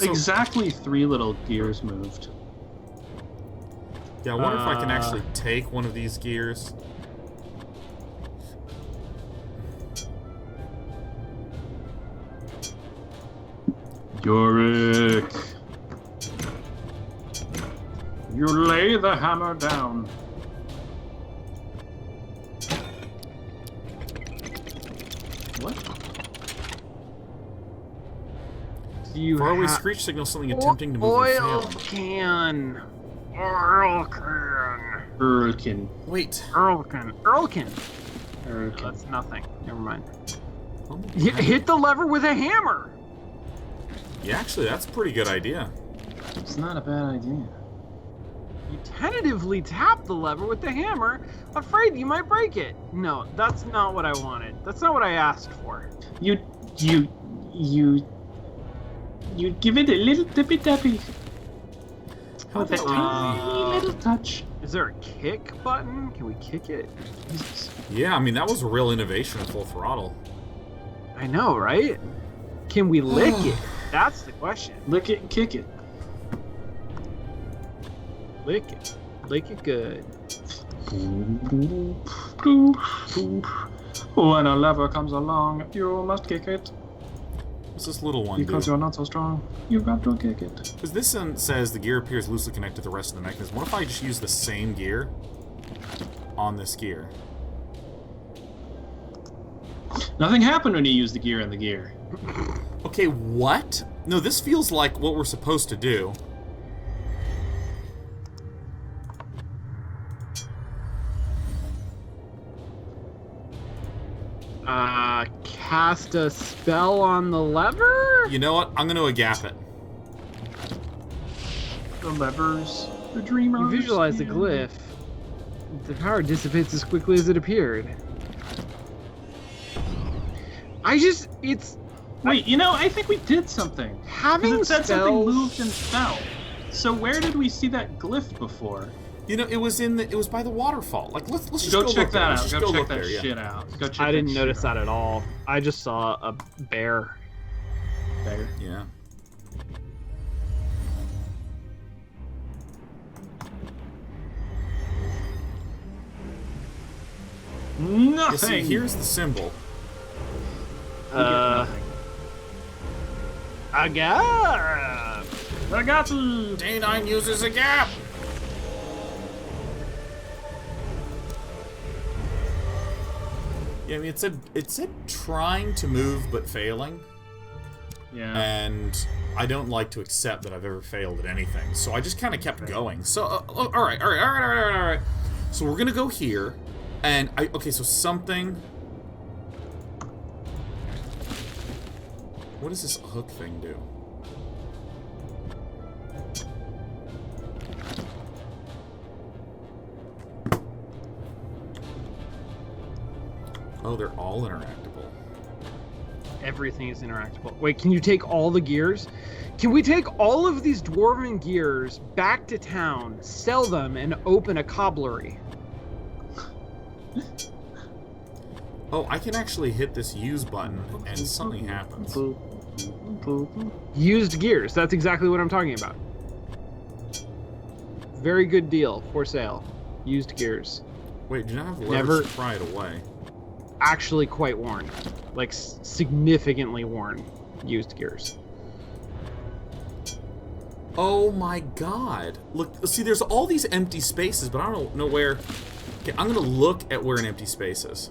Exactly 3 little gears moved. Yeah, I wonder if I can actually take one of these gears. Yorick. You lay the hammer down. What? Do you Faraway have screech signals something attempting to move oil and fail. can? Oil can. Urkin. Wait. Earlkin. Earlkin. Urkin. That's nothing. Never mind. Oh, Hit the lever with a hammer. yeah, actually, that's a pretty good idea. It's not a bad idea. You tentatively tap the lever with the hammer, afraid you might break it. No, that's not what I wanted. That's not what I asked for. You give it a little tippy tappy. With a tiny little touch. Is there a kick button? Can we kick it? Jesus. Yeah, I mean, that was a real innovation at full throttle. I know, right? Can we lick it? That's the question. Lick it and kick it. Lick it. Lick it good. When a lever comes along, you must kick it. What's this little one Because do? you're not so strong, you got to kick it. Because this one says the gear appears loosely connected to the rest of the mechanism. What if I just use the same gear on this gear? Nothing happened when you used the gear in the gear. Okay, what? No, this feels like what we're supposed to do. Cast a spell on the lever? You know what? I'm going to agap it. The levers, the dreamers. You visualize the glyph. The power dissipates as quickly as it appeared. Wait, I think we did something. Having It said something spells- moved and fell. So where did we see that glyph before? You know, it was by the waterfall. Like, let's just Go go check look there. that Let's out. just Go check look that there, yeah. shit out. Go check I didn't that notice shit that out. at all. I just saw a bear. There. Yeah. Nothing. You see, here's the symbol. I got. I got you. Day9 uses a gap. Yeah, I mean, it said trying to move but failing. Yeah. And I don't like to accept that I've ever failed at anything, so I just kind of kept going. So, all right. So we're gonna go here, and okay, so something. What does this hook thing do? Oh, they're all interactable. Everything is interactable. Wait, can you take all the gears? Can we take all of these dwarven gears back to town, sell them, and open a cobblery? Oh, I can actually hit this use button and something happens. Used gears. That's exactly what I'm talking about. Very good deal for sale. Used gears. Wait, do you not have leverage to pry it away? Actually quite worn. Like, significantly worn used gears. Oh my god. Look, see, there's all these empty spaces, but I don't know where... Okay, I'm gonna look at where an empty space is.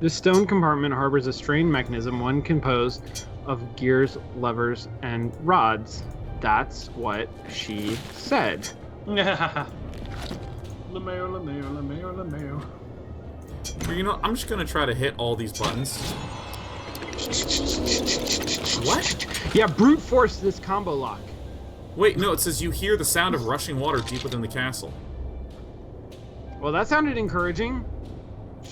This stone compartment harbors a strain mechanism, one composed of gears, levers, and rods. That's what she said. LeMayo. Well, you know, I'm just gonna try to hit all these buttons. What? Yeah, brute force this combo lock. Wait, no, it says you hear the sound of rushing water deep within the castle. Well, that sounded encouraging.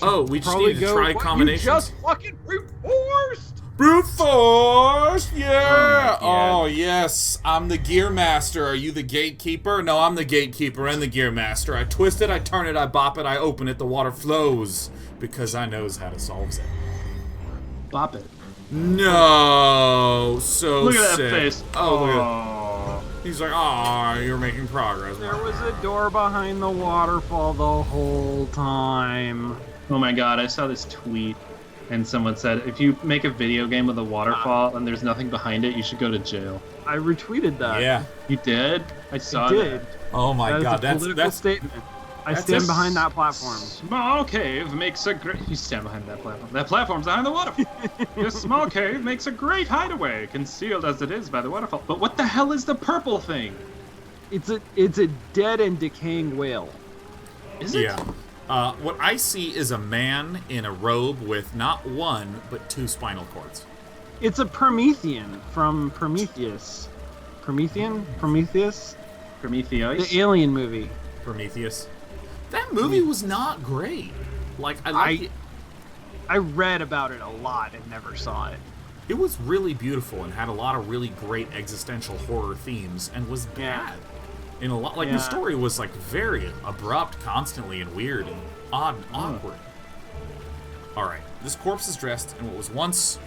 Oh, we just need to try combinations. You just fucking brute forced! Brute force! Yeah! Oh, Oh, yes. I'm the gear master. Are you the gatekeeper? No, I'm the gatekeeper and the gear master. I twist it, I turn it, I bop it, I open it, the water flows. Because I knows how to solve it. Bop it. No! So Look at sick. that face. Oh, look at Oh. He's like, oh, you're making progress. There was a door behind the waterfall the whole time. Oh my god, I saw this tweet, and someone said, if you make a video game with a waterfall and there's nothing behind it, you should go to jail. I retweeted that. Yeah. You did? I saw I did. that. Oh my god, That is a political statement. I stand behind that platform. Small cave makes a great... You stand behind that platform. That platform's behind the waterfall. This small cave makes a great hideaway, concealed as it is by the waterfall. But what the hell is the purple thing? It's a dead and decaying whale. Is it? Yeah. What I see is a man in a robe with not one, but two spinal cords. It's a Promethean from Prometheus. Prometheus? Prometheus? The Alien movie. Prometheus. That movie was not great. Like, I read about it a lot and never saw it. It was really beautiful and had a lot of really great existential horror themes and was bad. In a lot, like the story was like very abrupt, constantly and weird and odd and awkward. All right, this corpse is dressed in what was once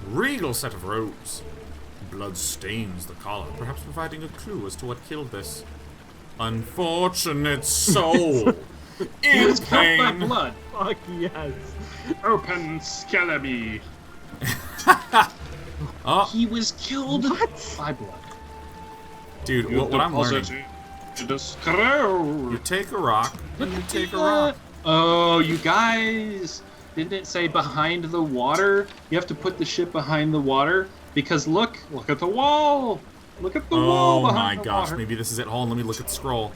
regal set of robes. Blood stains the collar, perhaps providing a clue as to what killed this unfortunate soul. In It's killed by pain. blood. Fuck yes. Open Scalaby. Oh, He was killed by blood. dude, what I'm learning. You take a rock, and you take a rock. Oh, you guys! Didn't it say behind the water? You have to put the ship behind the water because look at the wall. Look at the wall Oh my behind the gosh, water. maybe this is it. Hold on, let me look at the scroll.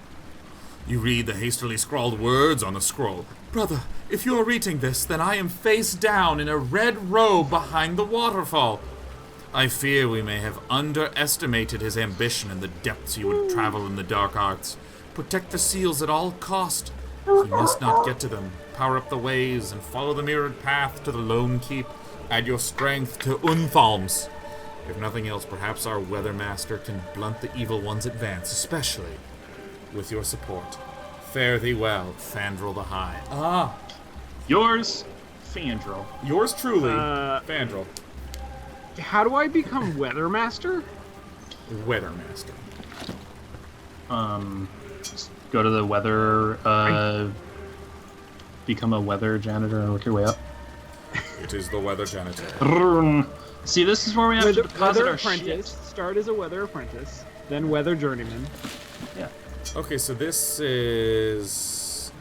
You read the hastily scrawled words on the scroll. Brother, if you are reading this, then I am face down in a red robe behind the waterfall. I fear we may have underestimated his ambition and the depths he would travel in the dark arts. Protect the seals at all cost. You must not get to them. Power up the ways and follow the mirrored path to the lone keep. Add your strength to Unthalm's. If nothing else, perhaps our Weathermaster can blunt the evil one's advance, especially with your support. Fare thee well, Fandral the High. Ah, Yours, Fandral. yours truly, Fandral. How do I become Weathermaster? Weathermaster. Just go to the weather, become a weather janitor and work your way up. It is the weather janitor. See, this is where we have to deposit Weather our apprentice. shit. Start as a weather apprentice, then weather journeyman. Yeah. Okay, so this is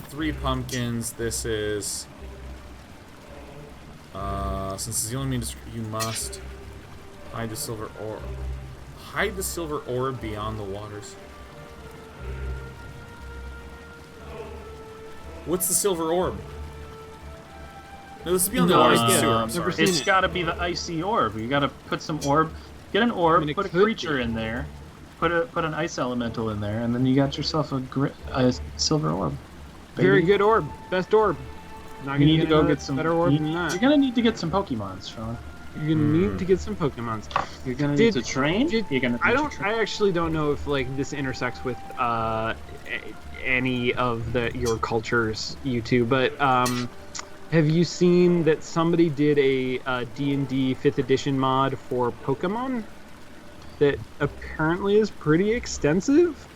3 pumpkins. This is since it's the only means you must hide the silver orb. Hide the silver orb beyond the waters. What's the silver orb? No, this is beyond the waters of the sewer. It's got to be the icy orb. You got to put some orb. Get an orb. Put a creature in there. Put an ice elemental in there, and then you got yourself a silver orb. Baby. Very good orb. Best orb. Not you need to go get some better orb than that. You're gonna need to get some Pokemons, Sean. You're gonna need to get some Pokemons. You're gonna need to train. I actually don't know if like this intersects with any of your cultures, you two, but have you seen that somebody did a D&D 5th edition mod for Pokemon that apparently is pretty extensive?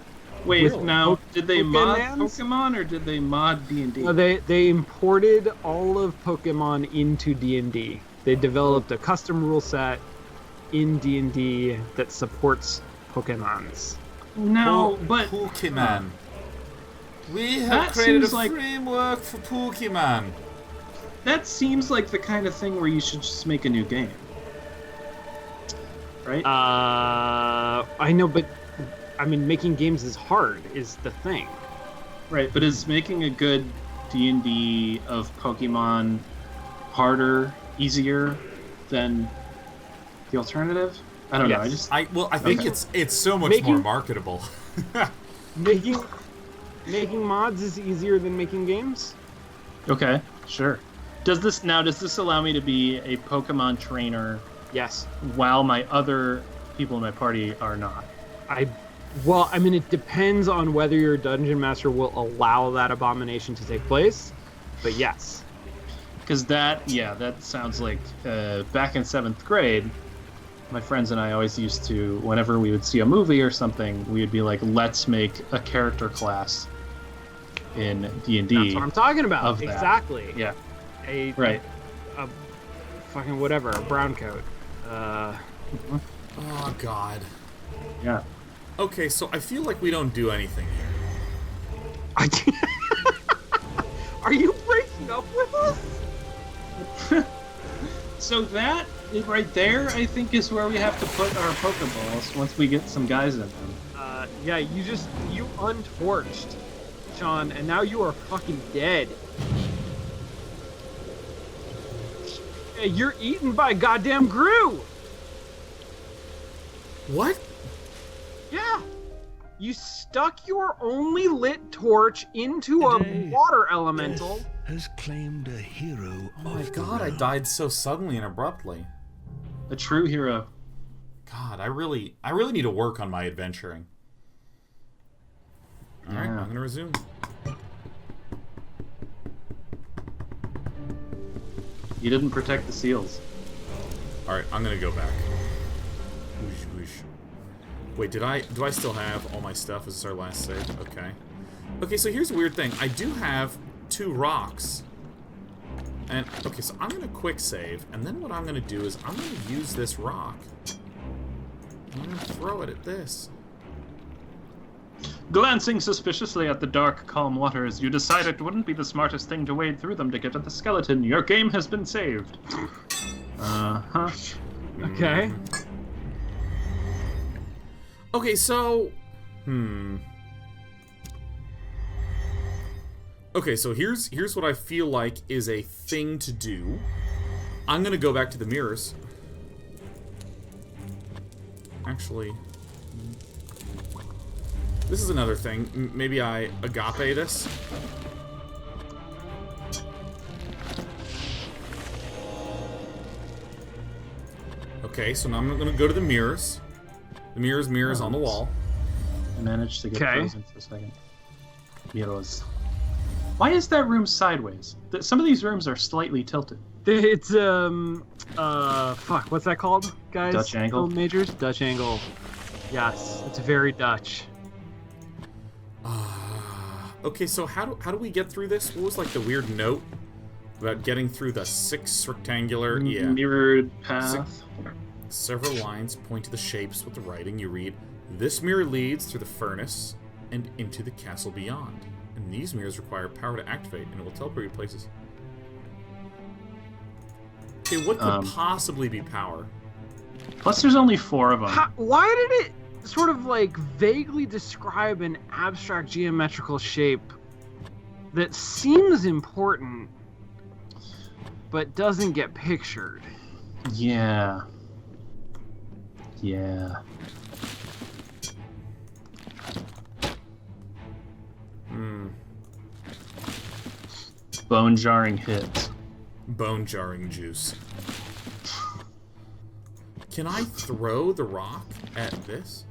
Wait, now, did they mod Pokemon or did they mod D&D? No, they imported all of Pokemon into D&D. They developed a custom rule set in D&D that supports Pokemons. No, but... Pokemon. We have created a framework for Pokemon. That seems like the kind of thing where you should just make a new game. Right? I know, but... I mean, making games is hard, is the thing. Right, but is making a good D&D of Pokemon harder, easier than the alternative? I don't know. I think it's so much more marketable. making mods is easier than making games? Okay, sure. Does this allow me to be a Pokemon trainer? Yes. While my other people in my party are not? Well, I mean, it depends on whether your dungeon master will allow that abomination to take place, but yes. Because that sounds like back in 7th grade, my friends and I always used to, whenever we would see a movie or something, we would be like, let's make a character class in D&D. That's what I'm talking about. Exactly. Yeah. A fucking whatever, a brown coat. Oh, God. Yeah. Okay, so I feel like we don't do anything here. Are you breaking up with us? So that right there, I think, is where we have to put our Pokeballs once we get some guys in them. Yeah, you untorched, Sean, and now you are fucking dead. Hey, you're eaten by goddamn Gru! What? Yeah! You stuck your only lit torch into a water elemental. Has claimed a hero. Oh my god, I died so suddenly and abruptly. A true hero. God, I really need to work on my adventuring. Alright, I'm gonna resume. You didn't protect the seals. Alright, I'm gonna go back. Whoosh, whoosh. Wait, do I still have all my stuff? Is this our last save? Okay. Okay, so here's a weird thing. I do have 2 rocks. And, okay, so I'm gonna quick save, and then what I'm gonna do is I'm gonna use this rock. I'm gonna throw it at this. Glancing suspiciously at the dark, calm waters, you decide it wouldn't be the smartest thing to wade through them to get at the skeleton. Your game has been saved. Uh-huh. Okay. Okay, so... Okay, so here's what I feel like is a thing to do. I'm gonna go back to the mirrors. Actually... This is another thing. Maybe I agape this. Okay, so now I'm gonna go to the mirrors. The mirrors on the wall. I managed to get frozen for a second. Mirrors. Why is that room sideways? Some of these rooms are slightly tilted. It's fuck, what's that called, guys? Dutch angle. Majors? Dutch angle. Yes, it's very Dutch. Okay, so how do we get through this? What was like the weird note about getting through the 6 rectangular mirrored path? Several lines point to the shapes with the writing. You read, "This mirror leads through the furnace and into the castle beyond. And these mirrors require power to activate, and it will teleport you places. Okay, what could possibly be power? Plus, there's only 4 of them. Why did it sort of like vaguely describe an abstract geometrical shape that seems important but doesn't get pictured? Yeah. Yeah. Bone-jarring hit. Bone-jarring juice. Can I throw the rock at this?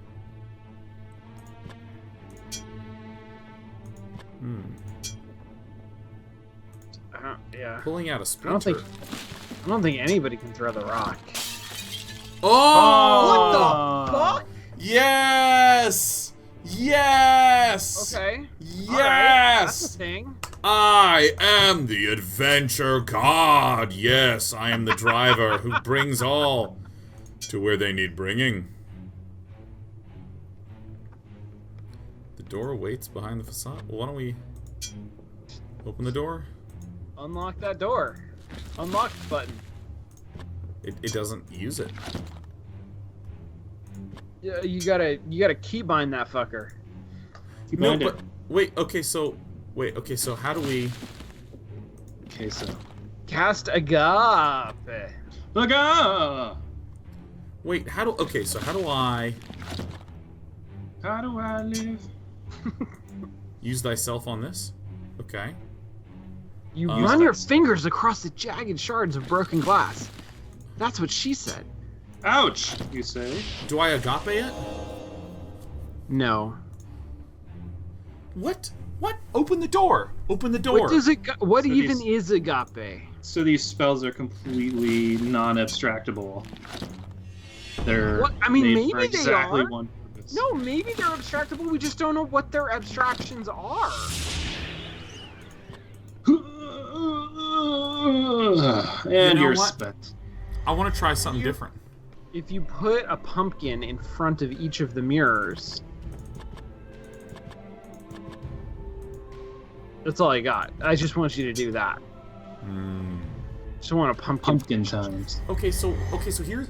Yeah. Pulling out a splinter. I don't think anybody can throw the rock. Oh! What the fuck? Yes! Yes! Okay. Yes! All right. That's a thing. I am the adventure god. Yes, I am the driver who brings all to where they need bringing. The door waits behind the facade. Well, why don't we open the door? Unlock that door. Unlock button. It doesn't use it. Yeah, you gotta keybind that fucker. No, but wait. Okay, so how do we? Okay, so Cast Agape. Aga! Wait, how do? Okay, so how do I? How do I live? Use thyself on this. Okay. You run your fingers across the jagged shards of broken glass. That's what she said. Ouch, you say? Do I agape it? No. What? What? Open the door. Open the door. What does it? What So even these- is agape? So these spells are completely non-abstractable. They're What? I mean, made maybe for they exactly are. one purpose. No, maybe they're abstractable. We just don't know what their abstractions are. And know you're what? spent. I want to try something different. If you put a pumpkin in front of each of the mirrors, that's all I got. I just want you to do that. Just want a Pumpkin times. Okay, so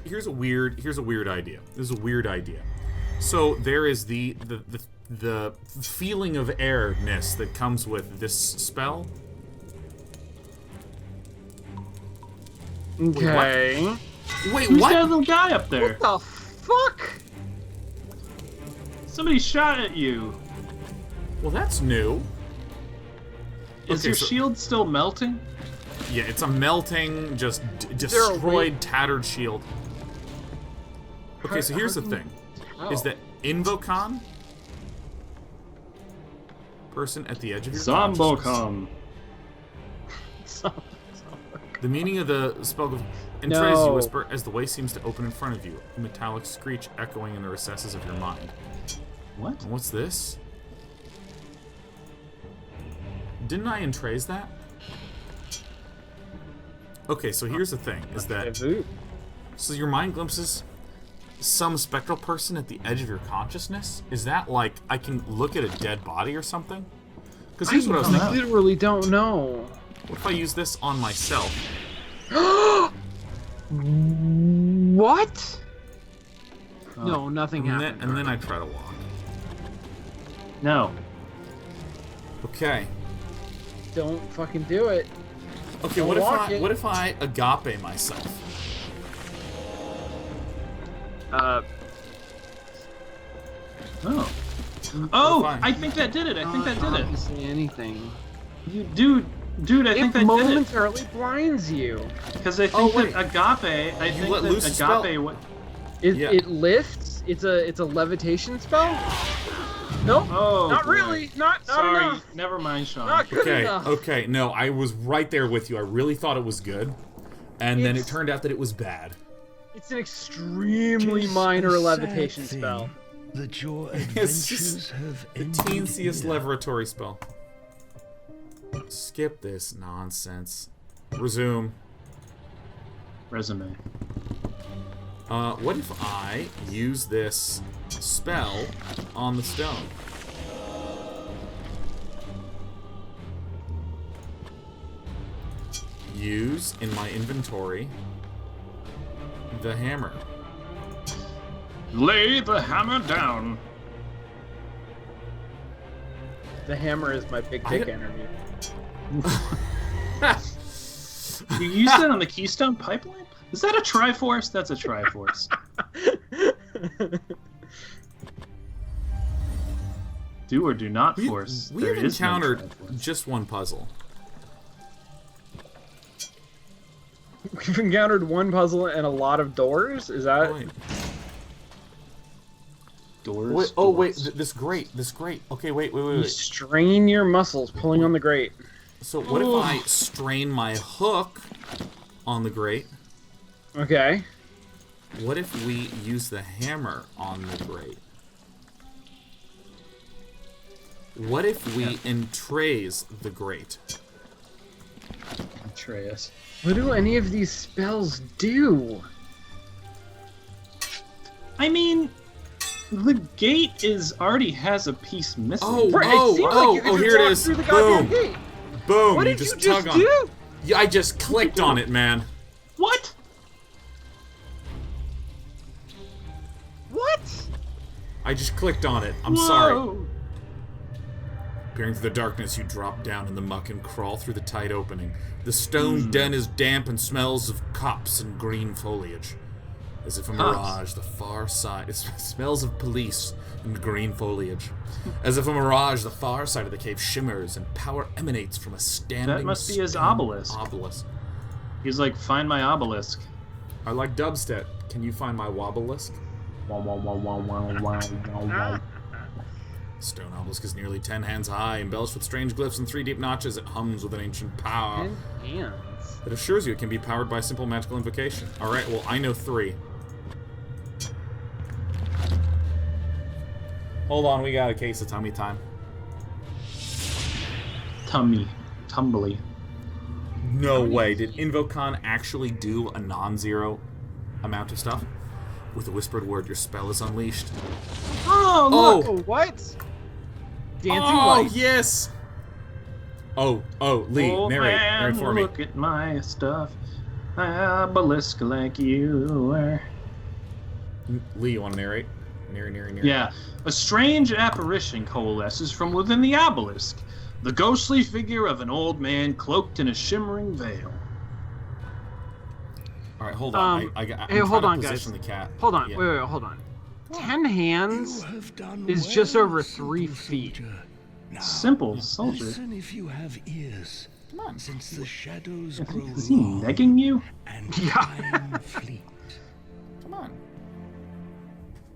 here's a weird idea. This is a weird idea. So there is the feeling of airness that comes with this spell. Okay. Wait, Who's what? that little guy up there? What the fuck? Somebody shot at you. Well, that's new. Is Okay, your so- shield still melting? Yeah, it's a melting, just destroyed, tattered shield. Okay, so here's the thing. Is that Invocon? Person at the edge of your consciousness. Zombocom. The meaning of the spell of entrays you whisper as the way seems to open in front of you, a metallic screech echoing in the recesses of your mind. What? And what's this? Didn't I entrace that? Okay, so here's the thing, is that... So your mind glimpses some spectral person at the edge of your consciousness? Is that like, I can look at a dead body or something? Because here's what I was I thinking. literally don't know. What if I use this on myself? What? No, nothing happened. And then I try to walk. No. Okay. Don't fucking do it. Okay, Don't what walk it. if I agape myself? Oh. Fine. I think that did it. I think that did it. Obviously anything. You, dude, I think that did it. It momentarily blinds you. Because I think wait. that agape. I think let that loose a spell? agape. Yeah. It lifts. It's a levitation spell. Nope. Oh, not boy. really. Not Sorry. enough. Never mind, Sean. Not good enough. Okay, no, I was right there with you. I really thought it was good. And then it turned out that it was bad. It's an extremely Tis minor a levitation sad thing spell. That your It's just adventures have the ended teensiest here. leveratory spell. Skip this nonsense. Resume. Resume. What if I use this spell on the stone? use in my inventory the hammer. Lay the hammer down. The hammer is my big dick energy. You used it on the Keystone Pipeline? Is that a Triforce? That's a Triforce. Do or do not force. We have encountered just one puzzle. We've encountered one puzzle and a lot of doors? Is that... Wait. Doors. Wait, oh, wait, this grate. Okay, wait. You strain your muscles pulling on the grate. So what if I strain my hook on the grate? Okay. What if we use the hammer on the grate? What if we entrace the grate? Atreus. What do any of these spells do? I mean, the gate already has a piece missing. Here it is. Boom. Boom. What you did just you just tug on. do? Yeah, I just clicked on it, man. What? What? I just clicked on it. I'm sorry. Peering through the darkness, you drop down in the muck and crawl through the tight opening. The stone den is damp and smells of copse and green foliage. As if a mirage, the far side... It smells of police and green foliage. As if a mirage, the far side of the cave shimmers and power emanates from a standing... That must be his obelisk. He's like, find my obelisk. I like dubstep. Can you find my wobbelisk? Stone obelisk is nearly 10 hands high, embellished with strange glyphs and 3 deep notches. It hums with an ancient power. 10 hands. It assures you it can be powered by a simple magical invocation. Alright, well, I know 3. Hold on, we got a case of tummy time. Tumbly. No way. Did Invocon actually do a non-zero amount of stuff? With a whispered word, your spell is unleashed. Oh, look! Oh, what? Dancing light. Yes! Oh, Lee, narrate for me. Look at my stuff. Obelisk like you are. Lee, you want to narrate? Narrate. Yeah. A strange apparition coalesces from within the obelisk. The ghostly figure of an old man cloaked in a shimmering veil. Alright, hold on. Hold on, guys. The cat. Hold on. Yeah. Wait, hold on. 10 hands is just over 3 feet. Now, Simple, soldier. Listen if you have ears. Come on. Since the shadows grow Is he long negging you? and time fleet. Come on.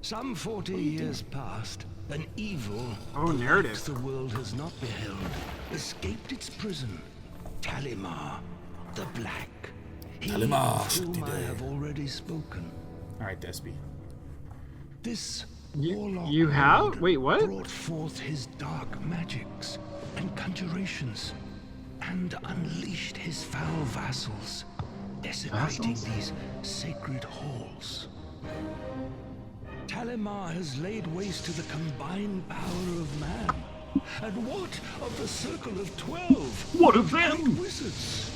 Some 40 years past, an evil narrative. the world has not beheld escaped its prison. Talimar, the Black. He Talimar, of whom I have already spoken. Alright, Despy. This You have? Wait, what? brought forth his dark magics and conjurations, and unleashed his foul vassals, desecrating these sacred halls. Talimar has laid waste to the combined power of man. And what of the Circle of 12? What of them? Wizards?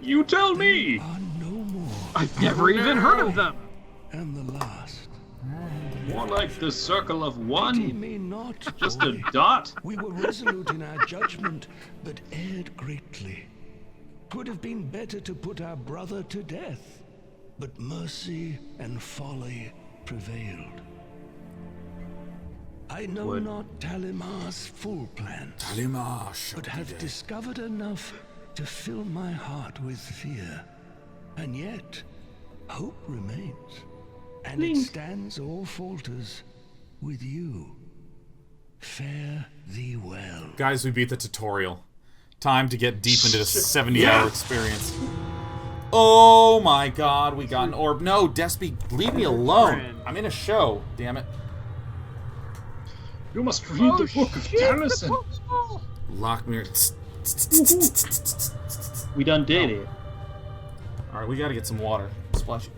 You tell me! Are no more. I've never even heard of them. And the last. More like the Circle of Pity One. me not, Just a boy. dot. We were resolute in our judgment, but erred greatly. 'Twould have been better to put our brother to death, but mercy and folly prevailed. I know not Talimar's full plans, Talimar, but have discovered enough to fill my heart with fear. And yet, hope remains, and it stands or falters with you. Fare thee well. Guys, we beat the tutorial. Time to get deep into this 70-hour experience. Oh my god, we got an orb. No, Despy, leave me alone. I'm in a show, damn it. You must read the Book of Taliesin. Lockmere. We done did it. Alright, we gotta get some water. Splash.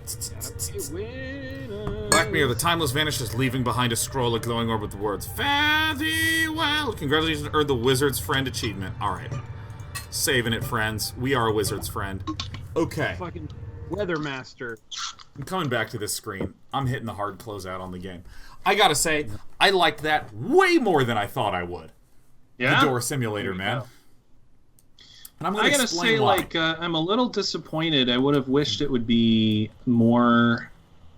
Blackmere, the timeless vanishes, leaving behind a scroll, a glowing orb with the words, "Fare thee well." Congratulations, earned the Wizard's Friend achievement. Alright. Saving it, friends. We are a wizard's friend. Okay. Fucking Weathermaster. I'm coming back to this screen. I'm hitting the hard closeout on the game. I gotta say, I liked that way more than I thought I would. Yeah? The door simulator, man. And I'm I gotta say, why. like, I'm a little disappointed. I would have wished it would be more.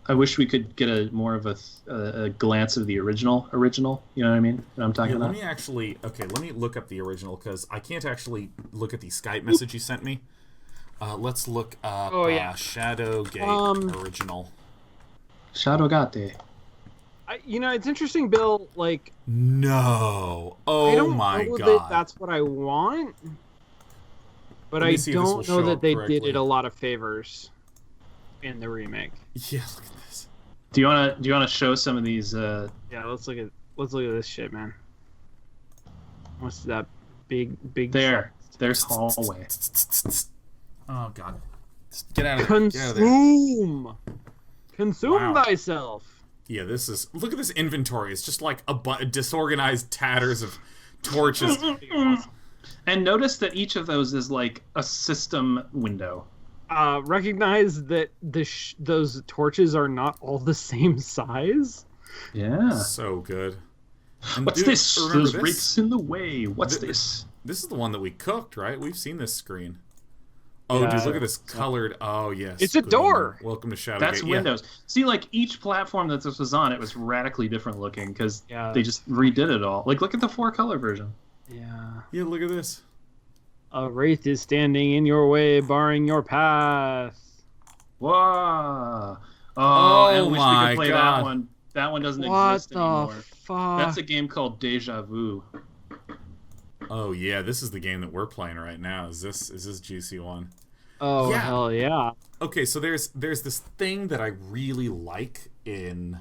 I wish we could get more of a glance of the original. You know what I mean? What I'm talking about. Let me look up the original, because I can't actually look at the Skype message you sent me. Let's look up Shadowgate original. Shadowgate. It's interesting, Bill. Like, no, I don't my know god, that's what I want. But I don't know that they did it a lot of favors in the remake. Yeah, look at this. Do you wanna show some of these? Yeah, let's look at this shit, man. What's that big? There's hallway. Oh god, get out of there! Consume thyself. Yeah, look at this inventory. It's just like a disorganized tatters of torches. And notice that each of those is like a system window. Recognize that those torches are not all the same size. Yeah. So good. And What's this? There's rakes in the way. What's this? This is the one that we cooked, right? We've seen this screen. Oh, dude, look at this colored. Oh, yes. It's a door. Welcome to Shadowgate. That's Windows. See, like, each platform that this was on, it was radically different looking because they just redid it all. Like, look at the 4-color version. Yeah. Yeah, look at this. A wraith is standing in your way, barring your path. Whoa. Oh, I wish we could play God. that one. That one doesn't exist anymore. What the fuck? That's a game called Deja Vu. Oh, yeah, this is the game that we're playing right now. Is this juicy one? Oh, yeah. Hell yeah. Okay, so there's this thing that I really like in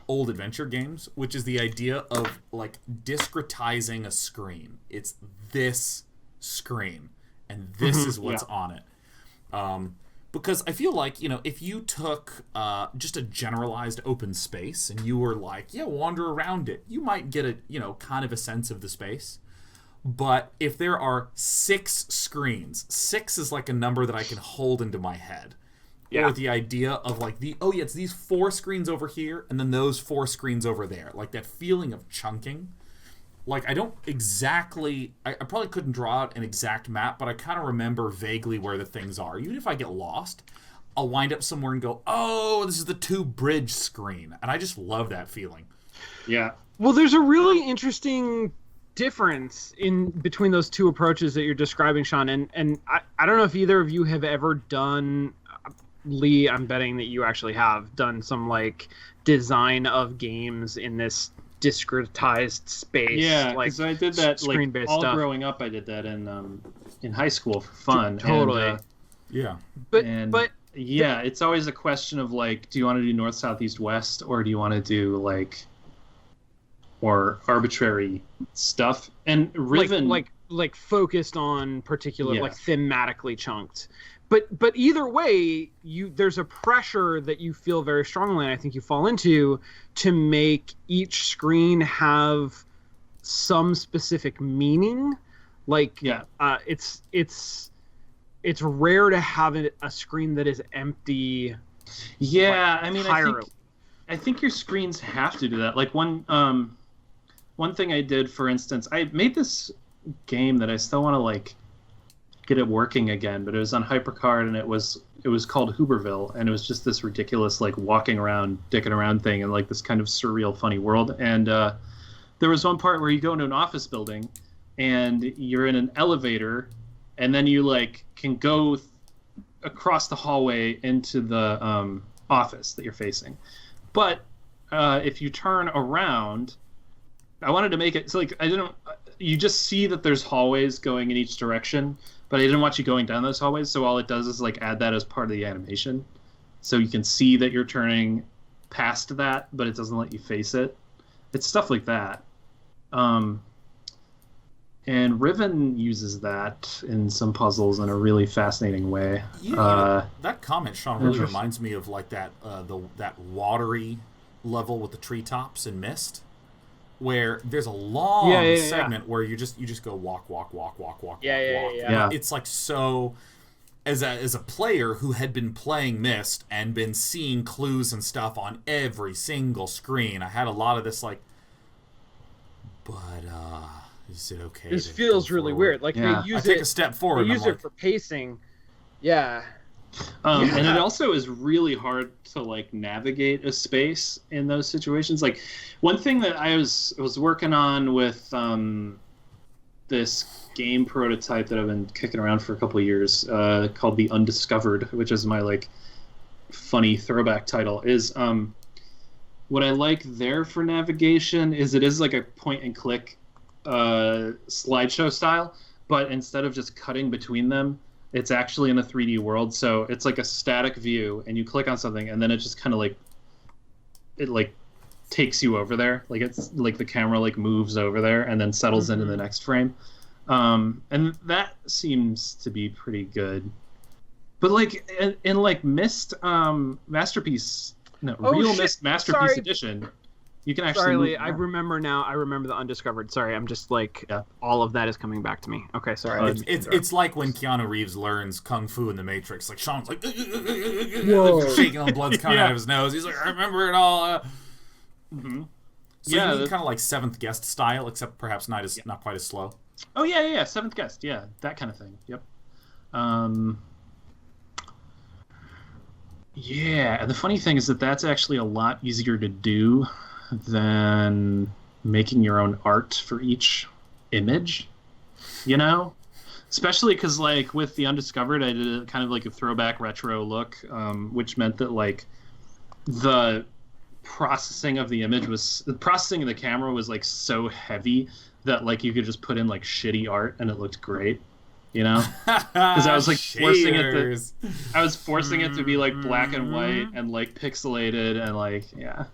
old adventure games, which is the idea of, like, discretizing a screen. It's this screen, and this is what's on it. Because I feel like, if you took just a generalized open space and you were like, wander around it, you might get kind of a sense of the space. But if there are 6 screens, 6 is like a number that I can hold into my head. Yeah. Or the idea of like it's these 4 screens over here and then those 4 screens over there. Like that feeling of chunking. Like I don't exactly, I probably couldn't draw out an exact map, but I kind of remember vaguely where the things are. Even if I get lost, I'll wind up somewhere and go, oh, this is the 2 bridge screen. And I just love that feeling. Yeah. Well, there's a really interesting difference in between those 2 approaches that you're describing, Sean, and I don't know if either of you have ever done, Lee, I'm betting that you actually have done some like design of games in this discretized space. Yeah, like because I did that like all stuff. Growing up. I did that in high school for fun. Totally. And, yeah. But yeah, it's always a question of like, do you want to do north, south, east, west, or do you want to do like more arbitrary stuff? And Riven like focused on particular like thematically chunked. But either way, there's a pressure that you feel very strongly, and I think you fall into, to make each screen have some specific meaning. Like, it's rare to have a screen that is empty. Yeah, like, I mean, I think your screens have to do that. Like one thing I did, for instance, I made this game that I still want to like get it working again, but it was on HyperCard, and it was called Hooverville, and it was just this ridiculous like walking around, dicking around thing, and like this kind of surreal, funny world. And there was one part where you go into an office building, and you're in an elevator, and then you like can go across the hallway into the office that you're facing. But if you turn around, I wanted to make it so like you just see that there's hallways going in each direction, but I didn't want you going down those hallways, so all it does is like add that as part of the animation. So you can see that you're turning past that, but it doesn't let you face it. It's stuff like that. And Riven uses that in some puzzles in a really fascinating way. Yeah, that comment, Sean, really reminds me of like that that watery level with the treetops and Mist. where there's a long segment where you just go walk. Yeah. It's like so. As a player who had been playing Myst and been seeing clues and stuff on every single screen, I had a lot of this like, but is it okay? This feels really weird. Like they use take a step forward. They use it for pacing. Yeah. And it also is really hard to like navigate a space in those situations. Like one thing that I was working on with this game prototype that I've been kicking around for a couple of years, called The Undiscovered, which is my like funny throwback title, is what I like there for navigation is it is like a point and click slideshow style, but instead of just cutting between them, it's actually in a 3D world. So it's like a static view, and you click on something, and then it just kind of like it like takes you over there. Like it's like the camera like moves over there and then settles into the next frame. And that seems to be pretty good. But like in like Myst Masterpiece, Myst Masterpiece Edition, you can actually. Sorry, I remember now. I remember the Undiscovered. Sorry, I'm just like all of that is coming back to me. Okay, sorry. It's like when Keanu Reeves learns kung fu in The Matrix. Like Sean's like shaking, all blood's coming out of his nose. He's like, I remember it all. So you need kind of like Seventh Guest style, except perhaps not quite as slow. Oh yeah, Seventh Guest, that kind of thing. Yep. And the funny thing is that's actually a lot easier to do than making your own art for each image. You know, especially because like with The Undiscovered, I did kind of like a throwback retro look, which meant that like the processing of the camera was like so heavy that like you could just put in like shitty art and it looked great, you know, because I was like forcing it to be like black and white and like pixelated and like yeah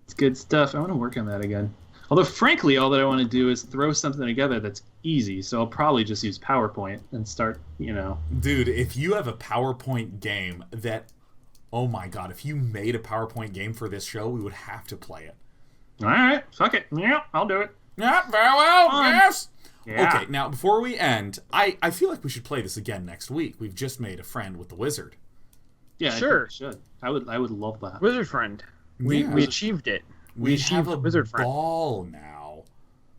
it's good stuff. I want to work on that again, although frankly all that I want to do is throw something together that's easy, so I'll probably just use PowerPoint and start, you know. Dude, if you have a PowerPoint game that, oh my god, if you made a PowerPoint game for this show, we would have to play it. All right, fuck it. Yeah, I'll do it. Yeah, very well. Yes. Yeah. Okay, now before we end, I feel like we should play this again next week. We've just made a friend with the wizard. Yeah, sure. I should. I would love that. Wizard friend. We achieved it. We achieved have a wizard friend. Ball now.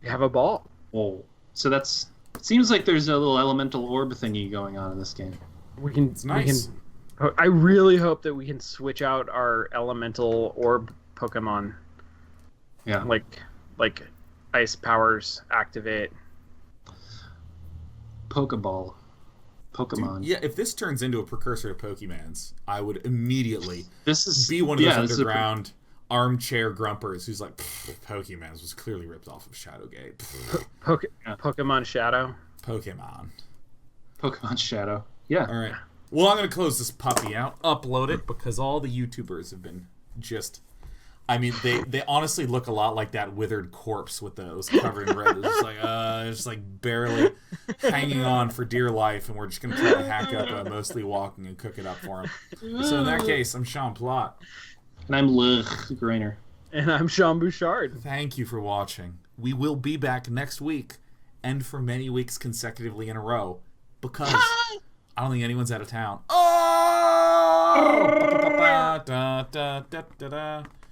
We have a ball. Oh, so it seems like there's a little elemental orb thingy going on in this game. It's nice. I really hope that we can switch out our elemental orb Pokemon. Yeah. Like ice powers activate. Pokemon. Dude, yeah, if this turns into a precursor to Pokemon's, I would immediately be one of those underground armchair grumpers who's like, Pokemon's was clearly ripped off of Shadowgate. Pokemon Shadow. Pokemon Shadow. Yeah. All right. Well, I'm going to close this puppy out, upload it, because all the YouTubers have been just... I mean, they honestly look a lot like that withered corpse with those covered in red. It's just like barely hanging on for dear life, and we're just going to try to hack up Mostly Walking and cook it up for him. So in that case, I'm Sean Plott. And I'm Lugh Grainer. And I'm Sean Bouchard. Thank you for watching. We will be back next week, and for many weeks consecutively in a row, because I don't think anyone's out of town. Oh!